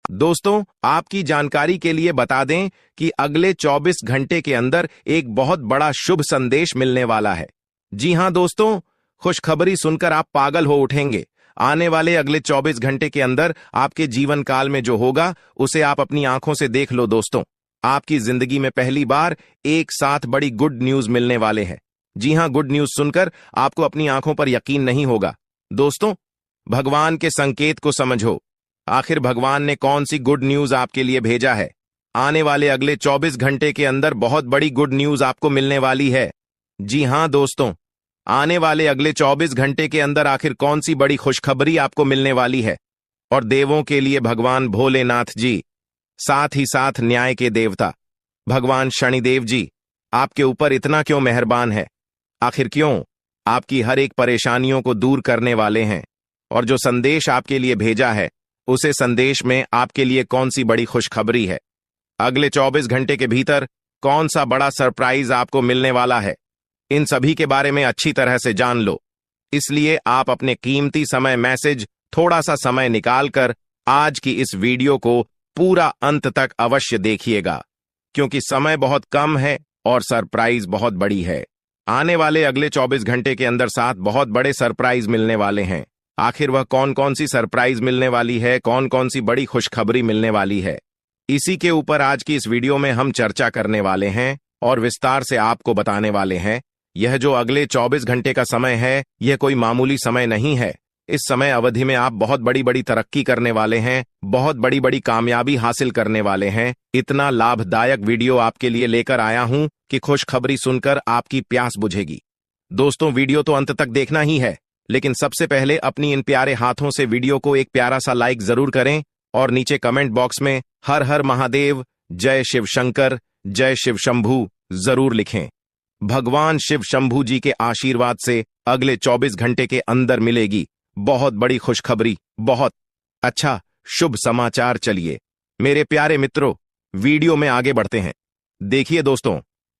दोस्तों, आपकी जानकारी के लिए बता दें कि अगले 24 घंटे के अंदर एक बहुत बड़ा शुभ संदेश मिलने वाला है। जी हां दोस्तों, खुशखबरी सुनकर आप पागल हो उठेंगे। आने वाले अगले 24 घंटे के अंदर आपके जीवन काल में जो होगा उसे आप अपनी आंखों से देख लो दोस्तों। आपकी जिंदगी में पहली बार एक साथ बड़ी गुड न्यूज मिलने वाले हैं। जी हां, गुड न्यूज सुनकर आपको अपनी आंखों पर यकीन नहीं होगा। दोस्तों, भगवान के संकेत को समझो। आखिर भगवान ने कौन सी गुड न्यूज आपके लिए भेजा है? आने वाले अगले 24 घंटे के अंदर बहुत बड़ी गुड न्यूज आपको मिलने वाली है। जी हां दोस्तों, आने वाले अगले 24 घंटे के अंदर आखिर कौन सी बड़ी खुशखबरी आपको मिलने वाली है? और देवों के लिए भगवान भोलेनाथ जी, साथ ही साथ न्याय के देवता भगवान शनिदेव जी आपके ऊपर इतना क्यों मेहरबान है? आखिर क्यों आपकी हर एक परेशानियों को दूर करने वाले हैं? और जो संदेश आपके लिए भेजा है, उसे संदेश में आपके लिए कौन सी बड़ी खुशखबरी है? अगले 24 घंटे के भीतर कौन सा बड़ा सरप्राइज आपको मिलने वाला है? इन सभी के बारे में अच्छी तरह से जान लो। इसलिए आप अपने कीमती समय मैसेज थोड़ा सा समय निकालकर आज की इस वीडियो को पूरा अंत तक अवश्य देखिएगा, क्योंकि समय बहुत कम है और सरप्राइज बहुत बड़ी है। आने वाले अगले 24 घंटे के अंदर 7 बहुत बड़े सरप्राइज मिलने वाले हैं। आखिर वह कौन कौन सी सरप्राइज मिलने वाली है, कौन कौन सी बड़ी खुशखबरी मिलने वाली है, इसी के ऊपर आज की इस वीडियो में हम चर्चा करने वाले हैं और विस्तार से आपको बताने वाले हैं। यह जो अगले 24 घंटे का समय है, यह कोई मामूली समय नहीं है। इस समय अवधि में आप बहुत बड़ी बड़ी तरक्की करने वाले हैं, बहुत बड़ी बड़ी कामयाबी हासिल करने वाले हैं। इतना लाभदायक वीडियो आपके लिए लेकर आया हूं कि खुशखबरी सुनकर आपकी प्यास बुझेगी। दोस्तों, वीडियो तो अंत तक देखना ही है, लेकिन सबसे पहले अपनी इन प्यारे हाथों से वीडियो को एक प्यारा सा लाइक जरूर करें और नीचे कमेंट बॉक्स में हर हर महादेव, जय शिव शंकर, जय शिव शंभू जरूर लिखें। भगवान शिव शंभू जी के आशीर्वाद से अगले 24 घंटे के अंदर मिलेगी बहुत बड़ी खुशखबरी, बहुत अच्छा शुभ समाचार। चलिए मेरे प्यारे मित्रों, वीडियो में आगे बढ़ते हैं। देखिए दोस्तों,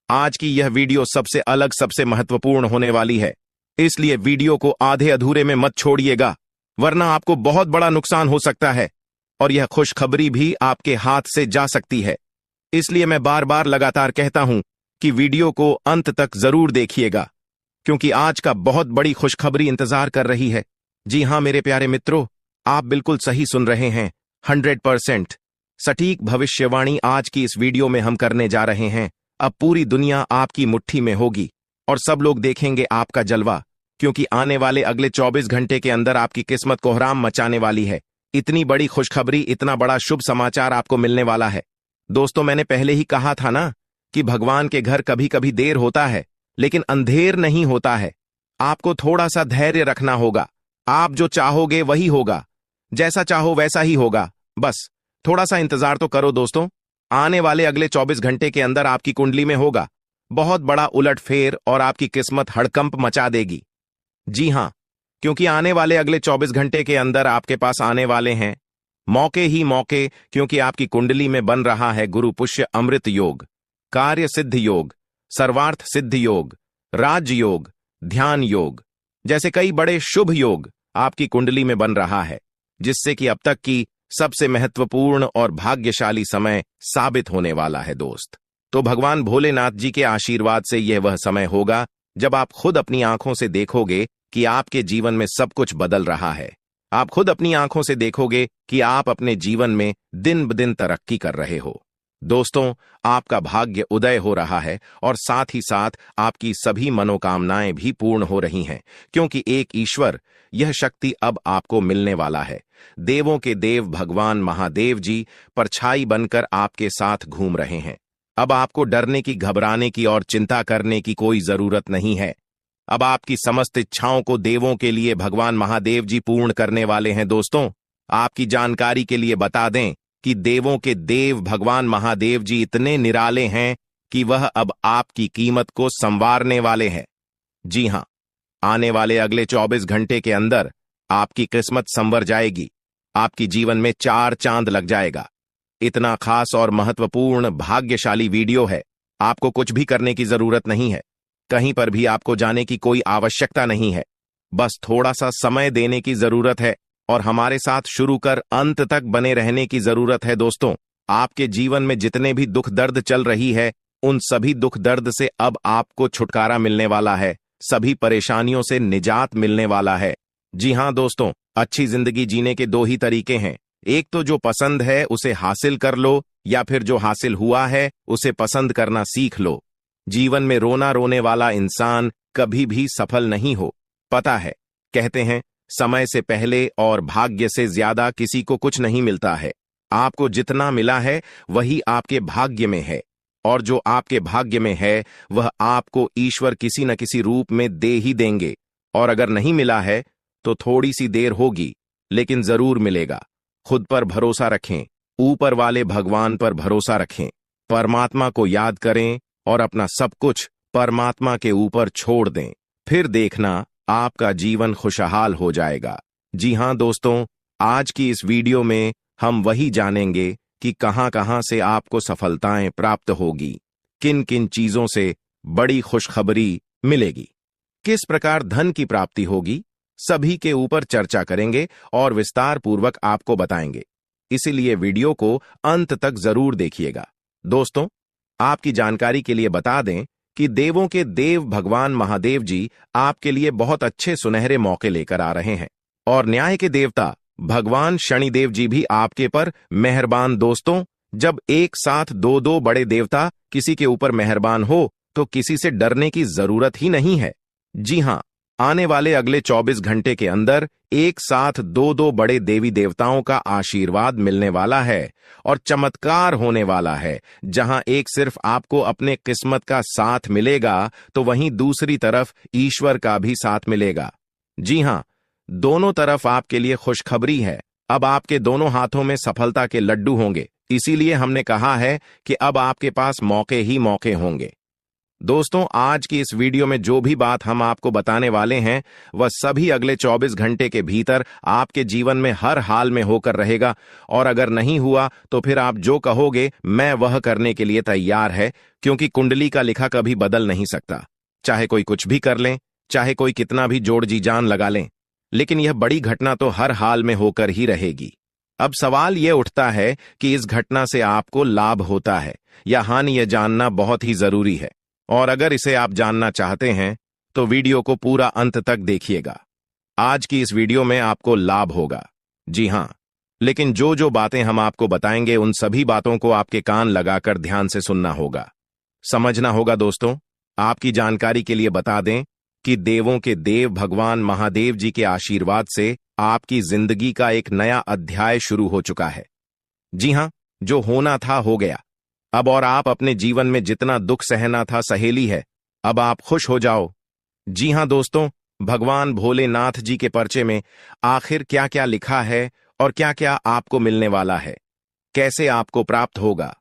आज की यह वीडियो सबसे अलग, सबसे महत्वपूर्ण होने वाली है, इसलिए वीडियो को आधे अधूरे में मत छोड़िएगा, वरना आपको बहुत बड़ा नुकसान हो सकता है और यह खुशखबरी भी आपके हाथ से जा सकती है। इसलिए मैं बार बार लगातार कहता हूं कि वीडियो को अंत तक जरूर देखिएगा, क्योंकि आज का बहुत बड़ी खुशखबरी इंतजार कर रही है। जी हां मेरे प्यारे मित्रों, आप बिल्कुल सही सुन रहे हैं। 100% सटीक भविष्यवाणी आज की इस वीडियो में हम करने जा रहे हैं। अब पूरी दुनिया आपकी मुट्ठी में होगी और सब लोग देखेंगे आपका जलवा, क्योंकि आने वाले अगले 24 घंटे के अंदर आपकी किस्मत कोहराम मचाने वाली है। इतनी बड़ी खुशखबरी, इतना बड़ा शुभ समाचार आपको मिलने वाला है। दोस्तों, मैंने पहले ही कहा था ना कि भगवान के घर कभी कभी देर होता है, लेकिन अंधेर नहीं होता है। आपको थोड़ा सा धैर्य रखना होगा। आप जो चाहोगे वही होगा, जैसा चाहो वैसा ही होगा। बस थोड़ा सा इंतजार तो करो दोस्तों। आने वाले अगले 24 घंटे के अंदर आपकी कुंडली में होगा बहुत बड़ा उलटफेर और आपकी किस्मत हड़कंप मचा देगी। जी हां, क्योंकि आने वाले अगले 24 घंटे के अंदर आपके पास आने वाले हैं मौके ही मौके, क्योंकि आपकी कुंडली में बन रहा है गुरु पुष्य अमृत योग, कार्य सिद्ध योग, सर्वार्थ सिद्ध योग, राज योग, ध्यान योग जैसे कई बड़े शुभ योग आपकी कुंडली में बन रहा है, जिससे कि अब तक की सबसे महत्वपूर्ण और भाग्यशाली समय साबित होने वाला है दोस्त। तो भगवान भोलेनाथ जी के आशीर्वाद से यह वह समय होगा जब आप खुद अपनी आंखों से देखोगे कि आपके जीवन में सब कुछ बदल रहा है। आप खुद अपनी आंखों से देखोगे कि आप अपने जीवन में दिन ब दिन तरक्की कर रहे हो। दोस्तों, आपका भाग्य उदय हो रहा है और साथ ही साथ आपकी सभी मनोकामनाएं भी पूर्ण हो रही हैं, क्योंकि एक ईश्वर, यह शक्ति अब आपको मिलने वाला है। देवों के देव भगवान महादेव जी परछाई बनकर आपके साथ घूम रहे हैं। अब आपको डरने की, घबराने की और चिंता करने की कोई जरूरत नहीं है। अब आपकी समस्त इच्छाओं को देवों के लिए भगवान महादेव जी पूर्ण करने वाले हैं। दोस्तों, आपकी जानकारी के लिए बता दें कि देवों के देव भगवान महादेव जी इतने निराले हैं कि वह अब आपकी कीमत को संवारने वाले हैं। जी हां, आने वाले अगले 24 घंटे के अंदर आपकी किस्मत संवर जाएगी। आपकी जीवन में 4 चांद लग जाएगा। इतना खास और महत्वपूर्ण भाग्यशाली वीडियो है, आपको कुछ भी करने की जरूरत नहीं है। कहीं पर भी आपको जाने की कोई आवश्यकता नहीं है। बस थोड़ा सा समय देने की जरूरत है और हमारे साथ शुरू कर अंत तक बने रहने की जरूरत है। दोस्तों, आपके जीवन में जितने भी दुख दर्द चल रही है, उन सभी दुख दर्द से अब आपको छुटकारा मिलने वाला है, सभी परेशानियों से निजात मिलने वाला है। जी हां दोस्तों, अच्छी जिंदगी जीने के दो ही तरीके हैं। एक तो जो पसंद है उसे हासिल कर लो, या फिर जो हासिल हुआ है उसे पसंद करना सीख लो। जीवन में रोना रोने वाला इंसान कभी भी सफल नहीं हो। पता है, कहते हैं समय से पहले और भाग्य से ज्यादा किसी को कुछ नहीं मिलता है। आपको जितना मिला है वही आपके भाग्य में है, और जो आपके भाग्य में है वह आपको ईश्वर किसी न किसी रूप में दे ही देंगे। और अगर नहीं मिला है तो थोड़ी सी देर होगी, लेकिन जरूर मिलेगा। खुद पर भरोसा रखें, ऊपर वाले भगवान पर भरोसा रखें, परमात्मा को याद करें और अपना सब कुछ परमात्मा के ऊपर छोड़ दें। फिर देखना आपका जीवन खुशहाल हो जाएगा। जी हां दोस्तों, आज की इस वीडियो में हम वही जानेंगे कि कहां कहां से आपको सफलताएं प्राप्त होगी, किन किन चीजों से बड़ी खुशखबरी मिलेगी, किस प्रकार धन की प्राप्ति होगी, सभी के ऊपर चर्चा करेंगे और विस्तार पूर्वक आपको बताएंगे। इसीलिए वीडियो को अंत तक जरूर देखिएगा। दोस्तों, आपकी जानकारी के लिए बता दें कि देवों के देव भगवान महादेव जी आपके लिए बहुत अच्छे सुनहरे मौके लेकर आ रहे हैं, और न्याय के देवता भगवान शनिदेव जी भी आपके पर मेहरबान। दोस्तों, जब एक साथ दो दो बड़े देवता किसी के ऊपर मेहरबान हो तो किसी से डरने की जरूरत ही नहीं है। जी हां, आने वाले अगले 24 घंटे के अंदर एक साथ दो दो बड़े देवी देवताओं का आशीर्वाद मिलने वाला है और चमत्कार होने वाला है। जहां एक सिर्फ आपको अपने किस्मत का साथ मिलेगा, तो वहीं दूसरी तरफ ईश्वर का भी साथ मिलेगा। जी हां, दोनों तरफ आपके लिए खुशखबरी है। अब आपके दोनों हाथों में सफलता के लड्डू होंगे। इसीलिए हमने कहा है कि अब आपके पास मौके ही मौके होंगे। दोस्तों, आज की इस वीडियो में जो भी बात हम आपको बताने वाले हैं वह सभी अगले 24 घंटे के भीतर आपके जीवन में हर हाल में होकर रहेगा, और अगर नहीं हुआ तो फिर आप जो कहोगे मैं वह करने के लिए तैयार है, क्योंकि कुंडली का लिखा कभी बदल नहीं सकता। चाहे कोई कुछ भी कर लें, चाहे कोई कितना भी जोड़ जी जान लगा लें, लेकिन यह बड़ी घटना तो हर हाल में होकर ही रहेगी। अब सवाल यह उठता है कि इस घटना से आपको लाभ होता है या हानि, यह जानना बहुत ही जरूरी है। और अगर इसे आप जानना चाहते हैं तो वीडियो को पूरा अंत तक देखिएगा। आज की इस वीडियो में आपको लाभ होगा। जी हां, लेकिन जो जो बातें हम आपको बताएंगे उन सभी बातों को आपके कान लगाकर ध्यान से सुनना होगा, समझना होगा। दोस्तों, आपकी जानकारी के लिए बता दें कि देवों के देव भगवान महादेव जी के आशीर्वाद से आपकी जिंदगी का एक नया अध्याय शुरू हो चुका है। जी हां, जो होना था हो गया अब, और आप अपने जीवन में जितना दुख सहना था सहेली है। अब आप खुश हो जाओ। जी हां दोस्तों, भगवान भोलेनाथ जी के पर्चे में आखिर क्या क्या लिखा है और क्या क्या आपको मिलने वाला है, कैसे आपको प्राप्त होगा,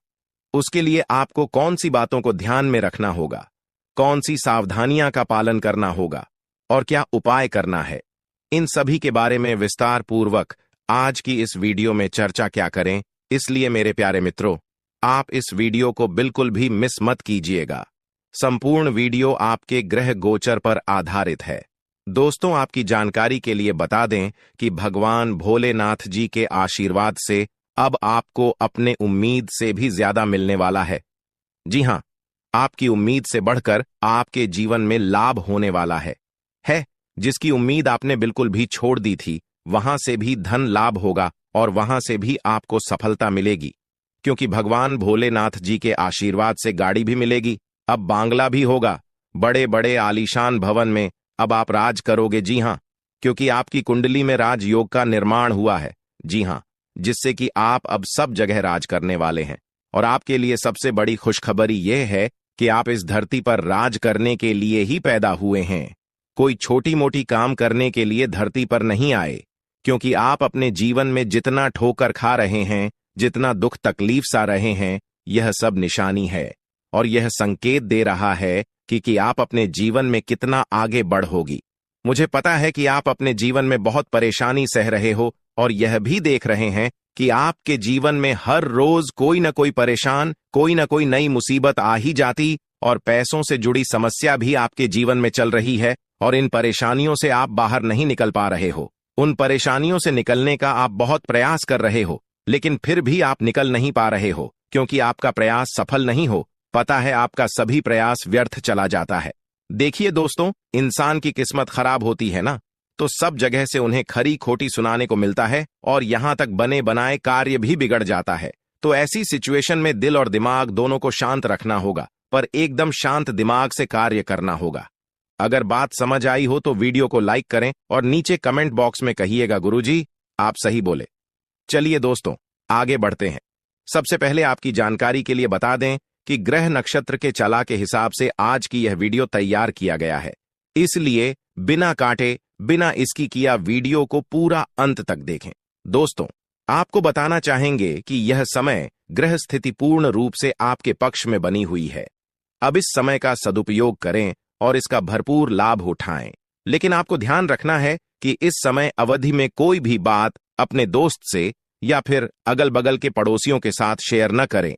उसके लिए आपको कौन सी बातों को ध्यान में रखना होगा, कौन सी सावधानियां का पालन करना होगा और क्या उपाय करना है, इन सभी के बारे में विस्तार पूर्वक आज की इस वीडियो में चर्चा क्या करें। इसलिए मेरे प्यारे मित्रों, आप इस वीडियो को बिल्कुल भी मिस मत कीजिएगा। संपूर्ण वीडियो आपके ग्रह गोचर पर आधारित है। दोस्तों, आपकी जानकारी के लिए बता दें कि भगवान भोलेनाथ जी के आशीर्वाद से अब आपको अपने उम्मीद से भी ज्यादा मिलने वाला है। जी हां, आपकी उम्मीद से बढ़कर आपके जीवन में लाभ होने वाला है। जिसकी उम्मीद आपने बिल्कुल भी छोड़ दी थी, वहां से भी धन लाभ होगा और वहां से भी आपको सफलता मिलेगी, क्योंकि भगवान भोलेनाथ जी के आशीर्वाद से गाड़ी भी मिलेगी, अब बांग्ला भी होगा, बड़े बड़े आलीशान भवन में अब आप राज करोगे। जी हां, क्योंकि आपकी कुंडली में राजयोग का निर्माण हुआ है। जी हां, जिससे कि आप अब सब जगह राज करने वाले हैं। और आपके लिए सबसे बड़ी खुशखबरी यह है कि आप इस धरती पर राज करने के लिए ही पैदा हुए हैं। कोई छोटी मोटी काम करने के लिए धरती पर नहीं आए, क्योंकि आप अपने जीवन में जितना ठोकर खा रहे हैं, जितना दुख तकलीफ सा रहे हैं, यह सब निशानी है और यह संकेत दे रहा है कि आप अपने जीवन में कितना आगे बढ़ोगी। मुझे पता है कि आप अपने जीवन में बहुत परेशानी सह रहे हो और यह भी देख रहे हैं कि आपके जीवन में हर रोज कोई न कोई परेशान, कोई न कोई नई मुसीबत आ ही जाती और पैसों से जुड़ी समस्या भी आपके जीवन में चल रही है और इन परेशानियों से आप बाहर नहीं निकल पा रहे हो। उन परेशानियों से निकलने का आप बहुत प्रयास कर रहे हो, लेकिन फिर भी आप निकल नहीं पा रहे हो क्योंकि आपका प्रयास सफल नहीं हो। पता है आपका सभी प्रयास व्यर्थ चला जाता है। देखिए दोस्तों, इंसान की किस्मत खराब होती है ना, तो सब जगह से उन्हें खरी खोटी सुनाने को मिलता है और यहां तक बने बनाए कार्य भी बिगड़ जाता है। तो ऐसी सिचुएशन में दिल और दिमाग दोनों को शांत रखना होगा, पर एकदम शांत दिमाग से कार्य करना होगा। अगर बात समझ आई हो तो वीडियो को लाइक करें और नीचे कमेंट बॉक्स में कहिएगा गुरुजी आप सही बोले। चलिए दोस्तों, आगे बढ़ते हैं। सबसे पहले आपकी जानकारी के लिए बता दें कि ग्रह नक्षत्र के चला के हिसाब से आज की यह वीडियो तैयार किया गया है, इसलिए बिना काटे बिना इसकी किया वीडियो को पूरा अंत तक देखें। दोस्तों, आपको बताना चाहेंगे कि यह समय ग्रह स्थिति पूर्ण रूप से आपके पक्ष में बनी हुई है। अब इस समय का सदुपयोग करें और इसका भरपूर लाभ उठाएं। लेकिन आपको ध्यान रखना है कि इस समय अवधि में कोई भी बात अपने दोस्त से या फिर अगल बगल के पड़ोसियों के साथ शेयर न करें,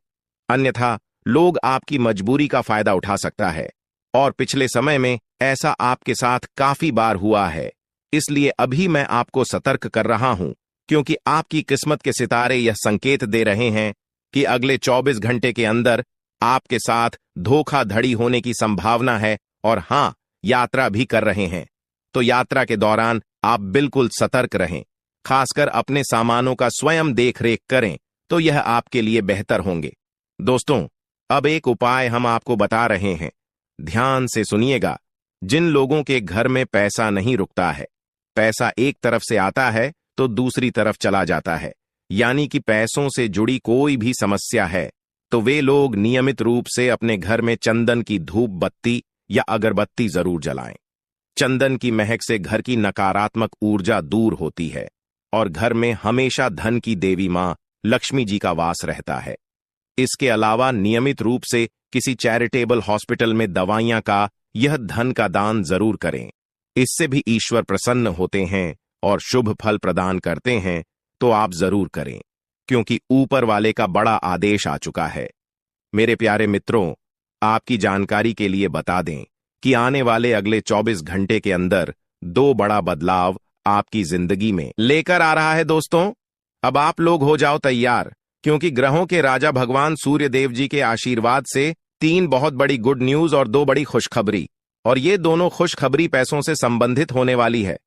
अन्यथा लोग आपकी मजबूरी का फायदा उठा सकता है। और पिछले समय में ऐसा आपके साथ काफी बार हुआ है, इसलिए अभी मैं आपको सतर्क कर रहा हूं, क्योंकि आपकी किस्मत के सितारे यह संकेत दे रहे हैं कि अगले 24 घंटे के अंदर आपके साथ धोखाधड़ी होने की संभावना है। और हां, यात्रा भी कर रहे हैं, तो यात्रा के दौरान आप बिल्कुल सतर्क रहें। खासकर अपने सामानों का स्वयं देख रेख करें, तो यह आपके लिए बेहतर होंगे। दोस्तों, अब एक उपाय हम आपको बता रहे हैं, ध्यान से सुनिएगा। जिन लोगों के घर में पैसा नहीं रुकता है, पैसा एक तरफ से आता है तो दूसरी तरफ चला जाता है, यानी कि पैसों से जुड़ी कोई भी समस्या है, तो वे लोग नियमित रूप से अपने घर में चंदन की धूप बत्ती या अगरबत्ती जरूर जलाएं। चंदन की महक से घर की नकारात्मक ऊर्जा दूर होती है और घर में हमेशा धन की देवी मां लक्ष्मी जी का वास रहता है। इसके अलावा नियमित रूप से किसी चैरिटेबल हॉस्पिटल में दवाइयां का यह धन का दान जरूर करें। इससे भी ईश्वर प्रसन्न होते हैं और शुभ फल प्रदान करते हैं, तो आप जरूर करें, क्योंकि ऊपर वाले का बड़ा आदेश आ चुका है। मेरे प्यारे मित्रों, आपकी जानकारी के लिए बता दें कि आने वाले अगले 24 घंटे के अंदर 2 बड़ा बदलाव आपकी जिंदगी में लेकर आ रहा है। दोस्तों, अब आप लोग हो जाओ तैयार, क्योंकि ग्रहों के राजा भगवान सूर्य देव जी के आशीर्वाद से 3 बहुत बड़ी गुड न्यूज और 2 बड़ी खुशखबरी, और ये दोनों खुशखबरी पैसों से संबंधित होने वाली है।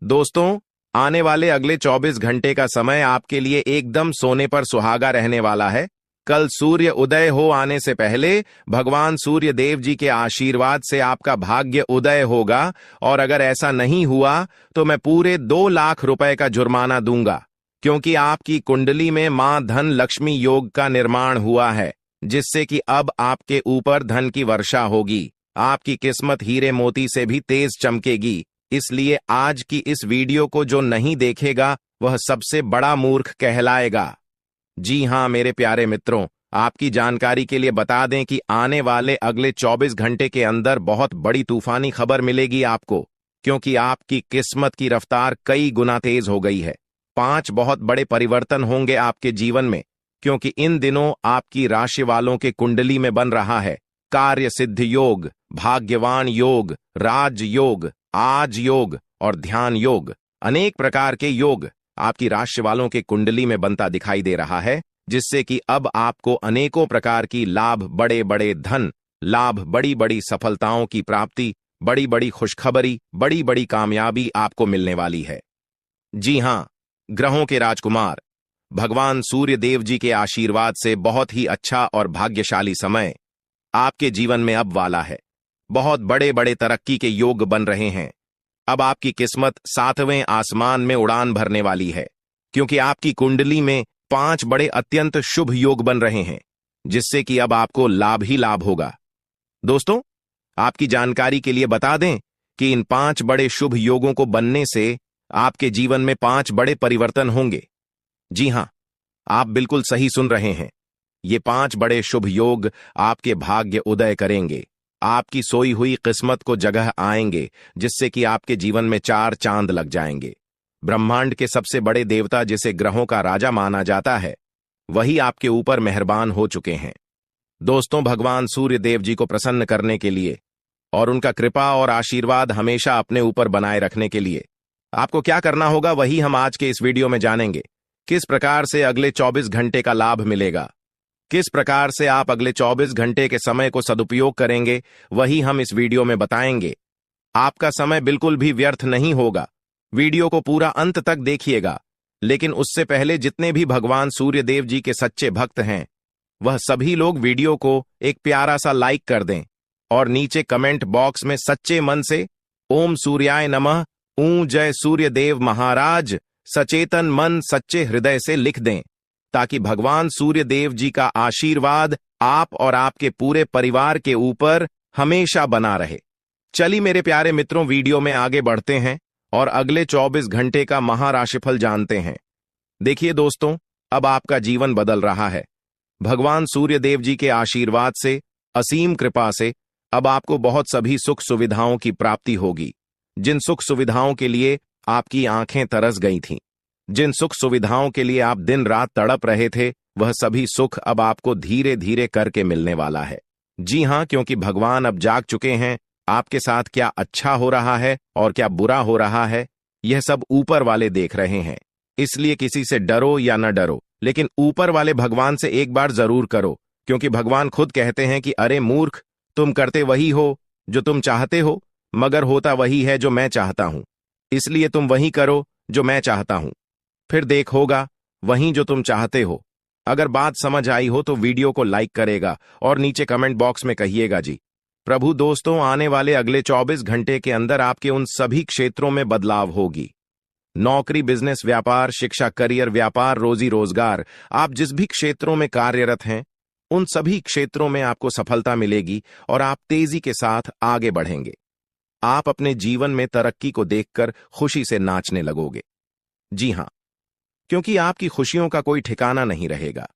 दोस्तों, आने वाले अगले 24 घंटे का समय आपके लिए एकदम सोने पर सुहागा रहने वाला है। कल सूर्य उदय हो आने से पहले भगवान सूर्य देव जी के आशीर्वाद से आपका भाग्य उदय होगा, और अगर ऐसा नहीं हुआ तो मैं पूरे 2 लाख रुपए का जुर्माना दूंगा, क्योंकि आपकी कुंडली में मां धन लक्ष्मी योग का निर्माण हुआ है, जिससे कि अब आपके ऊपर धन की वर्षा होगी। आपकी किस्मत हीरे मोती से भी तेज चमकेगी। इसलिए आज की इस वीडियो को जो नहीं देखेगा वह सबसे बड़ा मूर्ख कहलाएगा। जी हां मेरे प्यारे मित्रों, आपकी जानकारी के लिए बता दें कि आने वाले अगले 24 घंटे के अंदर बहुत बड़ी तूफानी खबर मिलेगी आपको, क्योंकि आपकी किस्मत की रफ्तार कई गुना तेज हो गई है। 5 बहुत बड़े परिवर्तन होंगे आपके जीवन में, क्योंकि इन दिनों आपकी राशि वालों के कुंडली में बन रहा है कार्य सिद्ध योग, भाग्यवान योग, राज योग, आज योग और ध्यान योग। अनेक प्रकार के योग आपकी राशि वालों के कुंडली में बनता दिखाई दे रहा है, जिससे कि अब आपको अनेकों प्रकार की लाभ, बड़े बड़े धन लाभ, बड़ी बड़ी सफलताओं की प्राप्ति, बड़ी बड़ी खुशखबरी, बड़ी बड़ी कामयाबी आपको मिलने वाली है। जी हां, ग्रहों के राजकुमार भगवान सूर्य देव जी के आशीर्वाद से बहुत ही अच्छा और भाग्यशाली समय आपके जीवन में अब वाला है। बहुत बड़े बड़े तरक्की के योग बन रहे हैं। अब आपकी किस्मत 7वें आसमान में उड़ान भरने वाली है, क्योंकि आपकी कुंडली में 5 बड़े अत्यंत शुभ योग बन रहे हैं, जिससे कि अब आपको लाभ ही लाभ होगा। दोस्तों, आपकी जानकारी के लिए बता दें कि इन 5 बड़े शुभ योगों को बनने से आपके जीवन में 5 बड़े परिवर्तन होंगे। जी हां, आप बिल्कुल सही सुन रहे हैं। ये 5 बड़े शुभ योग आपके भाग्य उदय करेंगे, आपकी सोई हुई किस्मत को जगह आएंगे, जिससे कि आपके जीवन में 4 चांद लग जाएंगे। ब्रह्मांड के सबसे बड़े देवता, जिसे ग्रहों का राजा माना जाता है, वही आपके ऊपर मेहरबान हो चुके हैं। दोस्तों, भगवान सूर्य देव जी को प्रसन्न करने के लिए और उनका कृपा और आशीर्वाद हमेशा अपने ऊपर बनाए रखने के लिए आपको क्या करना होगा वही हम आज के इस वीडियो में जानेंगे। किस प्रकार से अगले 24 घंटे का लाभ मिलेगा, किस प्रकार से आप अगले 24 घंटे के समय को सदुपयोग करेंगे, वही हम इस वीडियो में बताएंगे। आपका समय बिल्कुल भी व्यर्थ नहीं होगा। वीडियो को पूरा अंत तक देखिएगा। लेकिन उससे पहले जितने भी भगवान सूर्य देव जी के सच्चे भक्त हैं, वह सभी लोग वीडियो को एक प्यारा सा लाइक कर दें और नीचे कमेंट बॉक्स में सच्चे मन से ओम सूर्याय नमः, ऊ जय सूर्य देव महाराज, सचेतन मन सच्चे हृदय से लिख दें, ताकि भगवान सूर्य देव जी का आशीर्वाद आप और आपके पूरे परिवार के ऊपर हमेशा बना रहे। चलिए मेरे प्यारे मित्रों, वीडियो में आगे बढ़ते हैं और अगले 24 घंटे का महाराशिफल जानते हैं। देखिए दोस्तों, अब आपका जीवन बदल रहा है। भगवान सूर्य देव जी के आशीर्वाद से, असीम कृपा से अब आपको बहुत सभी सुख सुविधाओं की प्राप्ति होगी। जिन सुख सुविधाओं के लिए आपकी आंखें तरस गई थीं, जिन सुख सुविधाओं के लिए आप दिन रात तड़प रहे थे, वह सभी सुख अब आपको धीरे धीरे करके मिलने वाला है। जी हां, क्योंकि भगवान अब जाग चुके हैं। आपके साथ क्या अच्छा हो रहा है और क्या बुरा हो रहा है, यह सब ऊपर वाले देख रहे हैं। इसलिए किसी से डरो या न डरो, लेकिन ऊपर वाले भगवान से एक बार जरूर करो, क्योंकि भगवान खुद कहते हैं कि अरे मूर्ख, तुम करते वही हो जो तुम चाहते हो, मगर होता वही है जो मैं चाहता हूं। इसलिए तुम वही करो जो मैं चाहता हूं, फिर देख होगा वही जो तुम चाहते हो। अगर बात समझ आई हो तो वीडियो को लाइक करेगा और नीचे कमेंट बॉक्स में कहिएगा जी। प्रभु दोस्तों, आने वाले अगले 24 घंटे के अंदर आपके उन सभी क्षेत्रों में बदलाव होगी। नौकरी, बिजनेस, व्यापार, शिक्षा, करियर, व्यापार, रोजी रोजगार, आप जिस भी क्षेत्रों में कार्यरत हैं, उन सभी क्षेत्रों में आपको सफलता मिलेगी और आप तेजी के साथ आगे बढ़ेंगे। आप अपने जीवन में तरक्की को देखकर खुशी से नाचने लगोगे। जी हां, क्योंकि आपकी खुशियों का कोई ठिकाना नहीं रहेगा।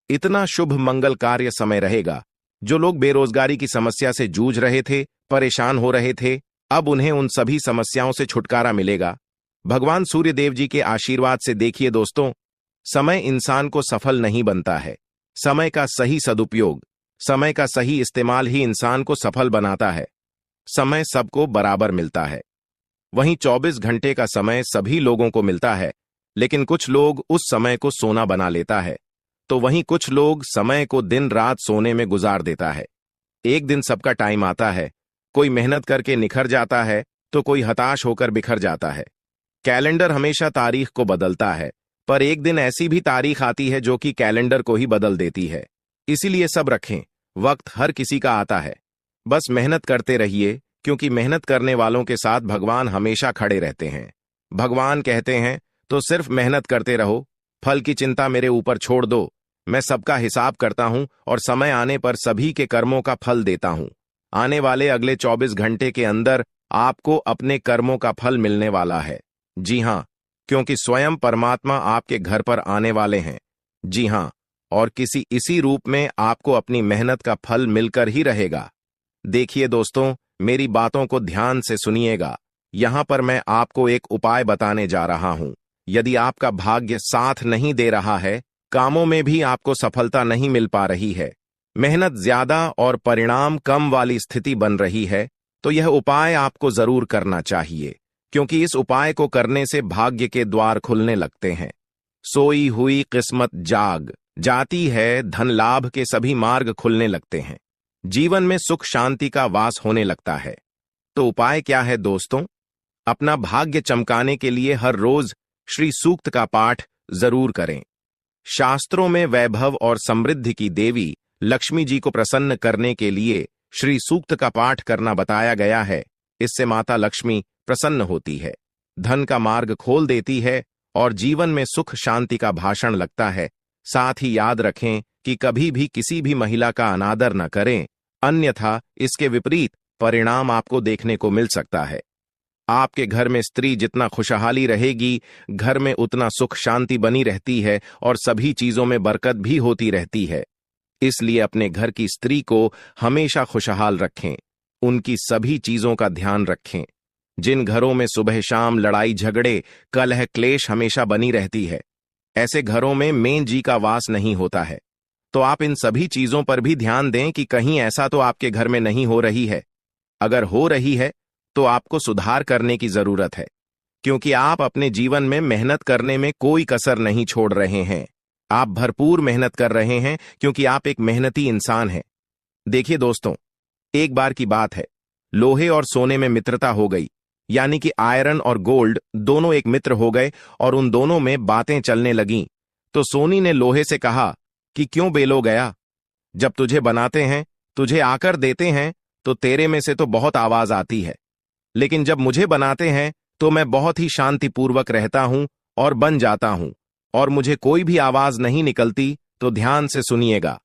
इतना शुभ मंगल कार्य समय रहेगा। जो लोग बेरोजगारी की समस्या से जूझ रहे थे, परेशान हो रहे थे, अब उन्हें उन सभी समस्याओं से छुटकारा मिलेगा भगवान सूर्य देव जी के आशीर्वाद से। देखिए दोस्तों, समय इंसान को सफल नहीं बनता है। समय का सही सदुपयोग, समय का सही इस्तेमाल ही इंसान को सफल बनाता है। समय सबको बराबर मिलता है। वहीं 24 घंटे का समय सभी लोगों को मिलता है, लेकिन कुछ लोग उस समय को सोना बना लेता है, तो वहीं कुछ लोग समय को दिन रात सोने में गुजार देता है। एक दिन सबका टाइम आता है, कोई मेहनत करके निखर जाता है तो कोई हताश होकर बिखर जाता है। कैलेंडर हमेशा तारीख को बदलता है, पर एक दिन ऐसी भी तारीख आती है जो कि कैलेंडर को ही बदल देती है। इसीलिए सब रखें, वक्त हर किसी का आता है। बस मेहनत करते रहिए, क्योंकि मेहनत करने वालों के साथ भगवान हमेशा खड़े रहते हैं। भगवान कहते हैं तो सिर्फ मेहनत करते रहो, फल की चिंता मेरे ऊपर छोड़ दो। मैं सबका हिसाब करता हूं और समय आने पर सभी के कर्मों का फल देता हूं। आने वाले अगले 24 घंटे के अंदर आपको अपने कर्मों का फल मिलने वाला है। जी हां, क्योंकि स्वयं परमात्मा आपके घर पर आने वाले हैं। जी हां, और किसी इसी रूप में आपको अपनी मेहनत का फल मिलकर ही रहेगा। देखिए दोस्तों, मेरी बातों को ध्यान से सुनिएगा। यहां पर मैं आपको एक उपाय बताने जा रहा हूं। यदि आपका भाग्य साथ नहीं दे रहा है, कामों में भी आपको सफलता नहीं मिल पा रही है, मेहनत ज्यादा और परिणाम कम वाली स्थिति बन रही है, तो यह उपाय आपको जरूर करना चाहिए, क्योंकि इस उपाय को करने से भाग्य के द्वार खुलने लगते हैं। सोई हुई किस्मत जाग जाती है, धन लाभ के सभी मार्ग खुलने लगते हैं, जीवन में सुख शांति का वास होने लगता है। तो उपाय क्या है दोस्तों? अपना भाग्य चमकाने के लिए हर रोज श्री सूक्त का पाठ जरूर करें। शास्त्रों में वैभव और समृद्धि की देवी लक्ष्मी जी को प्रसन्न करने के लिए श्री सूक्त का पाठ करना बताया गया है। इससे माता लक्ष्मी प्रसन्न होती है, धन का मार्ग खोल देती है और जीवन में सुख शांति का भाषण लगता है। साथ ही याद रखें कि कभी भी किसी भी महिला का अनादर न करें, अन्यथा इसके विपरीत परिणाम आपको देखने को मिल सकता है। आपके घर में स्त्री जितना खुशहाली रहेगी, घर में उतना सुख शांति बनी रहती है और सभी चीजों में बरकत भी होती रहती है। इसलिए अपने घर की स्त्री को हमेशा खुशहाल रखें, उनकी सभी चीजों का ध्यान रखें। जिन घरों में सुबह शाम लड़ाई झगड़े कलह क्लेश हमेशा बनी रहती है, ऐसे घरों में मेन जी का वास नहीं होता है। तो आप इन सभी चीजों पर भी ध्यान दें कि कहीं ऐसा तो आपके घर में नहीं हो रही है। अगर हो रही है तो आपको सुधार करने की जरूरत है। क्योंकि आप अपने जीवन में मेहनत करने में कोई कसर नहीं छोड़ रहे हैं। आप भरपूर मेहनत कर रहे हैं क्योंकि आप एक मेहनती इंसान हैं। देखिए दोस्तों, एक बार की बात है, लोहे और सोने में मित्रता हो गई, यानी कि आयरन और गोल्ड दोनों एक मित्र हो गए और उन दोनों में बातें चलने लगीं। तो सोनी ने लोहे से कहा कि क्यों बेलो गया, जब तुझे बनाते हैं, तुझे आकर देते हैं, तो तेरे में से तो बहुत आवाज आती है, लेकिन जब मुझे बनाते हैं तो मैं बहुत ही शांतिपूर्वक रहता हूं और बन जाता हूं, और मुझे कोई भी आवाज नहीं निकलती। तो ध्यान से सुनिएगा।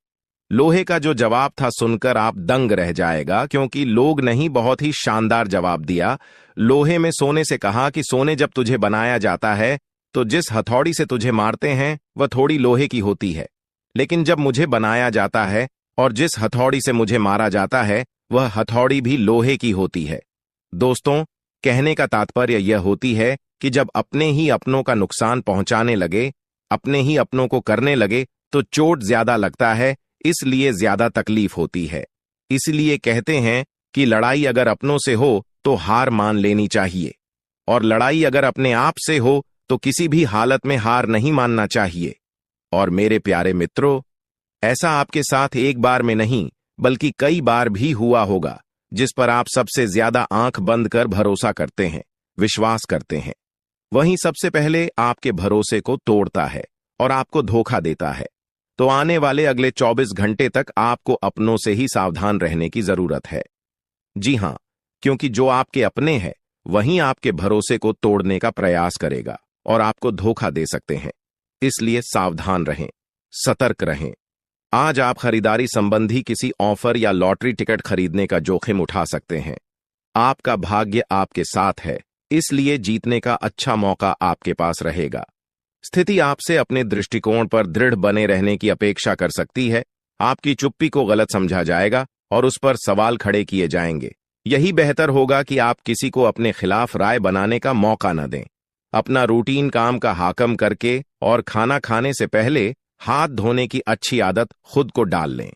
लोहे का जो जवाब था सुनकर आप दंग रह जाएगा, क्योंकि लोग नहीं, बहुत ही शानदार जवाब दिया। लोहे में सोने से कहा कि सोने, जब तुझे बनाया जाता है तो जिस हथौड़ी से तुझे मारते हैं वह थोड़ी लोहे की होती है, लेकिन जब मुझे बनाया जाता है और जिस हथौड़ी से मुझे मारा जाता है वह हथौड़ी भी लोहे की होती है। दोस्तों, कहने का तात्पर्य यह होती है कि जब अपने ही अपनों का नुकसान पहुंचाने लगे, अपने ही अपनों को करने लगे, तो चोट ज्यादा लगता है, इसलिए ज्यादा तकलीफ होती है। इसलिए कहते हैं कि लड़ाई अगर अपनों से हो तो हार मान लेनी चाहिए, और लड़ाई अगर अपने आप से हो तो किसी भी हालत में हार नहीं मानना चाहिए। और मेरे प्यारे मित्रों, ऐसा आपके साथ एक बार में नहीं बल्कि कई बार भी हुआ होगा, जिस पर आप सबसे ज्यादा आंख बंद कर भरोसा करते हैं, विश्वास करते हैं, वहीं सबसे पहले आपके भरोसे को तोड़ता है और आपको धोखा देता है। तो आने वाले अगले 24 घंटे तक आपको अपनों से ही सावधान रहने की जरूरत है। जी हां, क्योंकि जो आपके अपने हैं वहीं आपके भरोसे को तोड़ने का प्रयास करेगा और आपको धोखा दे सकते हैं। इसलिए सावधान रहें, सतर्क रहें। आज आप खरीदारी संबंधी किसी ऑफर या लॉटरी टिकट खरीदने का जोखिम उठा सकते हैं। आपका भाग्य आपके साथ है, इसलिए जीतने का अच्छा मौका आपके पास रहेगा। स्थिति आपसे अपने दृष्टिकोण पर दृढ़ बने रहने की अपेक्षा कर सकती है। आपकी चुप्पी को गलत समझा जाएगा और उस पर सवाल खड़े किए जाएंगे। यही बेहतर होगा कि आप किसी को अपने खिलाफ राय बनाने का मौका न दें। अपना रूटीन काम का हाकम करके और खाना खाने से पहले हाथ धोने की अच्छी आदत खुद को डाल लें,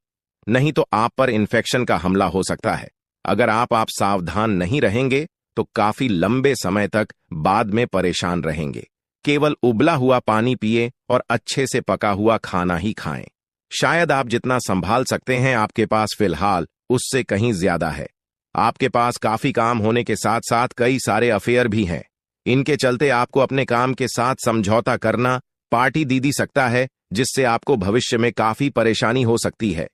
नहीं तो आप पर इन्फेक्शन का हमला हो सकता है। अगर आप सावधान नहीं रहेंगे तो काफी लंबे समय तक बाद में परेशान रहेंगे। केवल उबला हुआ पानी पिए और अच्छे से पका हुआ खाना ही खाएं। शायद आप जितना संभाल सकते हैं आपके पास फिलहाल उससे कहीं ज्यादा है। आपके पास काफी काम होने के साथ साथ कई सारे अफेयर भी हैं। इनके चलते आपको अपने काम के साथ समझौता करना पार्टी दीदी सकता है, जिससे आपको भविष्य में काफी परेशानी हो सकती है।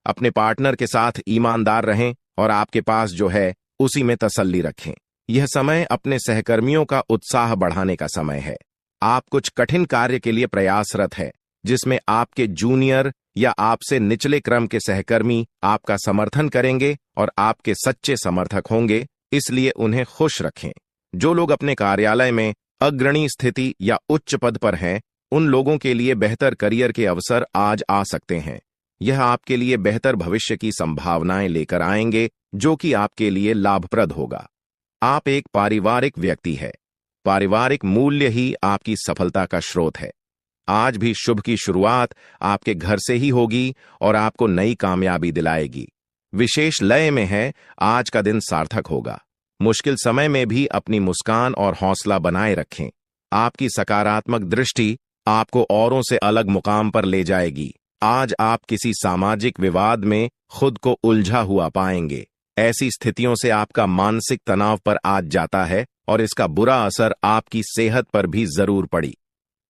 अपने पार्टनर के साथ ईमानदार रहें और आपके पास जो है उसी में तसल्ली रखें। यह समय अपने सहकर्मियों का उत्साह बढ़ाने का समय है। आप कुछ कठिन कार्य के लिए प्रयासरत है, जिसमें आपके जूनियर या आपसे निचले क्रम के सहकर्मी आपका समर्थन करेंगे और आपके सच्चे समर्थक होंगे, इसलिए उन्हें खुश रखें। जो लोग अपने कार्यालय में अग्रणी स्थिति या उच्च पद पर हैं, उन लोगों के लिए बेहतर करियर के अवसर आज आ सकते हैं। यह आपके लिए बेहतर भविष्य की संभावनाएं लेकर आएंगे, जो कि आपके लिए लाभप्रद होगा। आप एक पारिवारिक व्यक्ति है। पारिवारिक मूल्य ही आपकी सफलता का स्रोत है। आज भी शुभ की शुरुआत आपके घर से ही होगी और आपको नई कामयाबी दिलाएगी। विशेष लय में है, आज का दिन सार्थक होगा। मुश्किल समय में भी अपनी मुस्कान और हौसला बनाए रखें। आपकी सकारात्मक दृष्टि आपको औरों से अलग मुकाम पर ले जाएगी। आज आप किसी सामाजिक विवाद में खुद को उलझा हुआ पाएंगे। ऐसी स्थितियों से आपका मानसिक तनाव पर आज जाता है और इसका बुरा असर आपकी सेहत पर भी जरूर पड़ी।